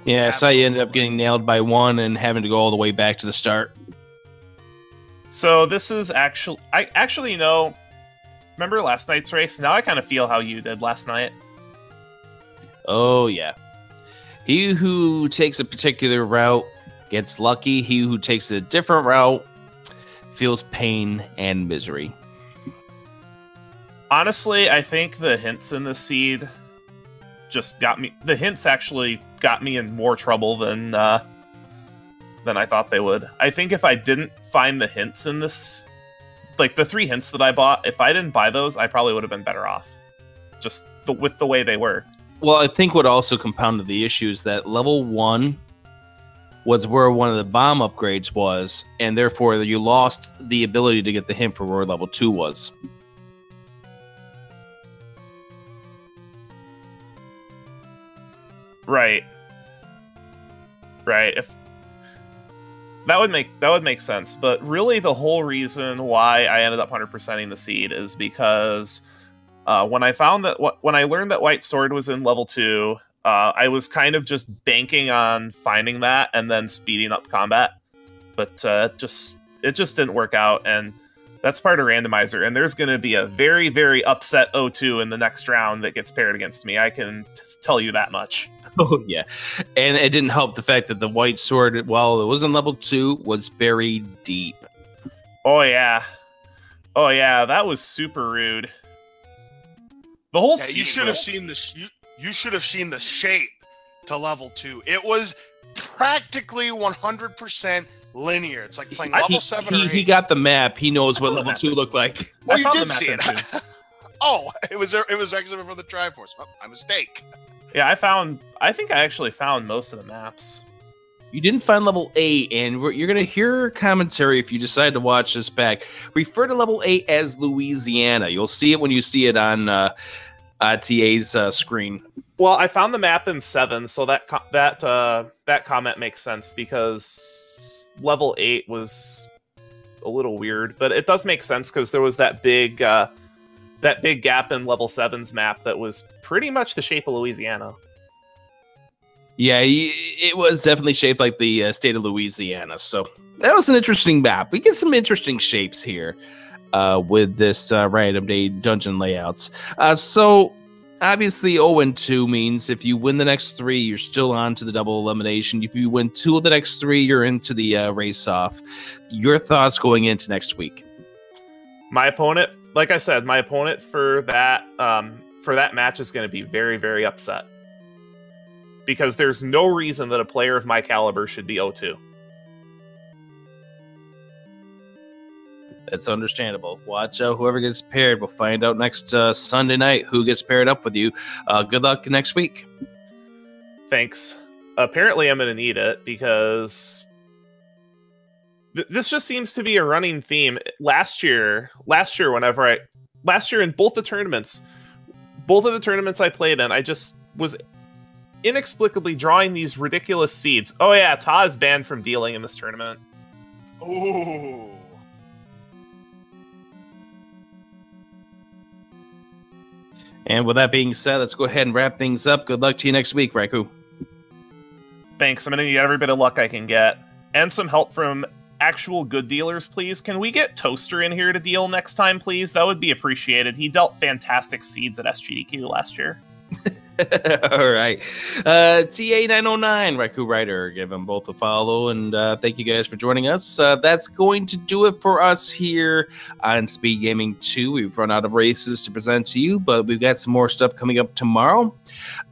Yeah, so you ended up getting nailed by 1 and having to go all the way back to the start. So this is actually, you know, remember last night's race? Now I kind of feel how you did last night. Oh, yeah. He who takes a particular route gets lucky. He who takes a different route feels pain and misery. Honestly, I think the hints in this seed just got me. The hints actually got me in more trouble than I thought they would. I think if I didn't find the hints in this, like the 3 hints that I bought, if I didn't buy those, I probably would have been better off. Just with the way they were. Well, I think what also compounded the issue is that level 1 was where one of the bomb upgrades was, and therefore you lost the ability to get the hint for where level 2 was. Right. If that would make sense, but really the whole reason why I ended up 100%ing the seed is because when I learned that White Sword was in level 2, I was kind of just banking on finding that and then speeding up combat, but it just didn't work out, and that's part of randomizer. And there's going to be a very, very upset O2 in the next round that gets paired against me. I can tell you that much. Oh, yeah. And it didn't help the fact that the White Sword, while it was in level 2, was very deep. Oh, yeah. That was super rude. The whole you should have seen this. You should have seen the shape to level 2. It was practically 100% linear. It's like playing level 7 or 8. He got the map. He knows what level 2 looked like. Well, you did see it. Oh, it was actually before the Triforce. Oh, my mistake. Yeah, I think I actually found most of the maps. You didn't find level 8, and you're going to hear commentary if you decide to watch this back. Refer to level 8 as Louisiana. You'll see it when you see it on TA's screen. Well, I found the map in 7, so that comment makes sense because level 8 was a little weird, but it does make sense because there was that big gap in level 7's map that was pretty much the shape of Louisiana. Yeah, it was definitely shaped like the state of Louisiana. So that was an interesting map. We get some interesting shapes here with this random day dungeon layouts. So obviously 0-2 means if you win the next 3, you're still on to the double elimination. If you win 2 of the next 3, you're into the race off. Your thoughts going into next week? My opponent, like I said, my opponent for that match is going to be very, very upset. Because there's no reason that a player of my caliber should be 0-2. That's understandable. Watch out. Whoever gets paired, we'll find out next Sunday night who gets paired up with you. Good luck next week. Thanks. Apparently, I'm going to need it because this just seems to be a running theme. Last year in both of the tournaments I played in, I just was inexplicably drawing these ridiculous seeds. Oh yeah, Ta is banned from dealing in this tournament. Ooh. And with that being said, let's go ahead and wrap things up. Good luck to you next week, Raikou. Thanks. I'm going to need every bit of luck I can get. And some help from actual good dealers, please. Can we get Toaster in here to deal next time, please? That would be appreciated. He dealt fantastic seeds at SGDQ last year. All right. ta909, RaikouRider, give them both a follow, and thank you guys for joining us. That's going to do it for us here on Speed Gaming 2. We've run out of races to present to you, but we've got some more stuff coming up tomorrow.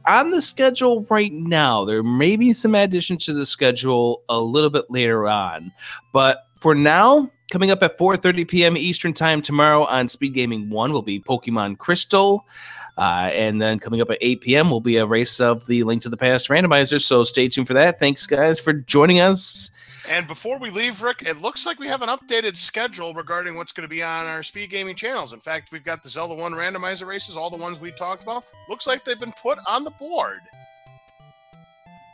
On the schedule right now, there may be some additions to the schedule a little bit later on, but for now, coming up at 4:30 p.m. Eastern Time tomorrow on Speed Gaming 1 will be Pokemon Crystal. And then coming up at 8 p.m. will be a race of the Link to the Past randomizer, so stay tuned for that. Thanks, guys, for joining us. And before we leave, Rick, it looks like we have an updated schedule regarding what's going to be on our Speed Gaming channels. In fact, we've got the Zelda 1 randomizer races, all the ones we talked about. Looks like they've been put on the board.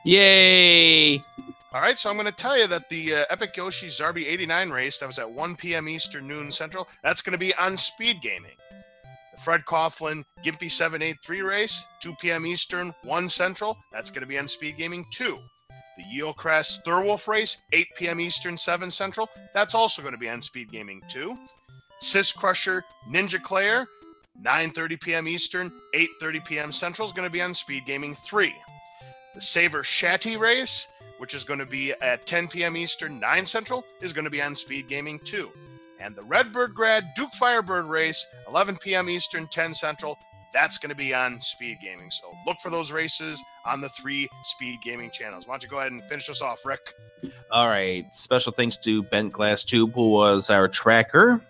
Yay! All right, so I'm going to tell you that the Epic Yoshi Zarbi 89 race, that was at 1 p.m. Eastern, noon Central, that's going to be on Speed Gaming. The Fred Coughlin Gimpy 783 race, 2 p.m. Eastern, 1 Central, that's going to be on Speed Gaming 2. The Yeelcrest Thurwolf race, 8 p.m. Eastern, 7 Central, that's also going to be on Speed Gaming 2. Sis Crusher Ninja Claire, 9:30 p.m. Eastern, 8:30 p.m. Central is going to be on Speed Gaming 3. The Saver Shatty race, which is going to be at 10 p.m. Eastern, 9 Central, is going to be on Speed Gaming 2. And the Redbird Grad Duke Firebird race, 11 p.m. Eastern, 10 Central, that's going to be on Speed Gaming. So look for those races on the 3 Speed Gaming channels. Why don't you go ahead and finish us off, Rick? All right. Special thanks to Bent Glass Tube, who was our tracker.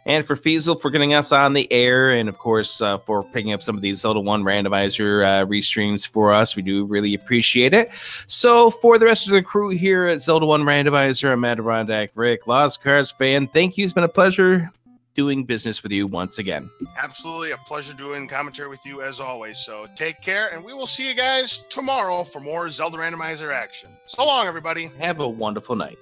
And for Feasel for getting us on the air, and of course for picking up some of these Zelda 1 randomizer restreams for us. We do really appreciate it. So for the rest of the crew here at Zelda 1 Randomizer, I'm Adirondack Rick, Lost Cars fan. Thank you. It's been a pleasure doing business with you once again. Absolutely a pleasure doing commentary with you as always. So take care, and we will see you guys tomorrow for more Zelda Randomizer action. So long, everybody. Have a wonderful night.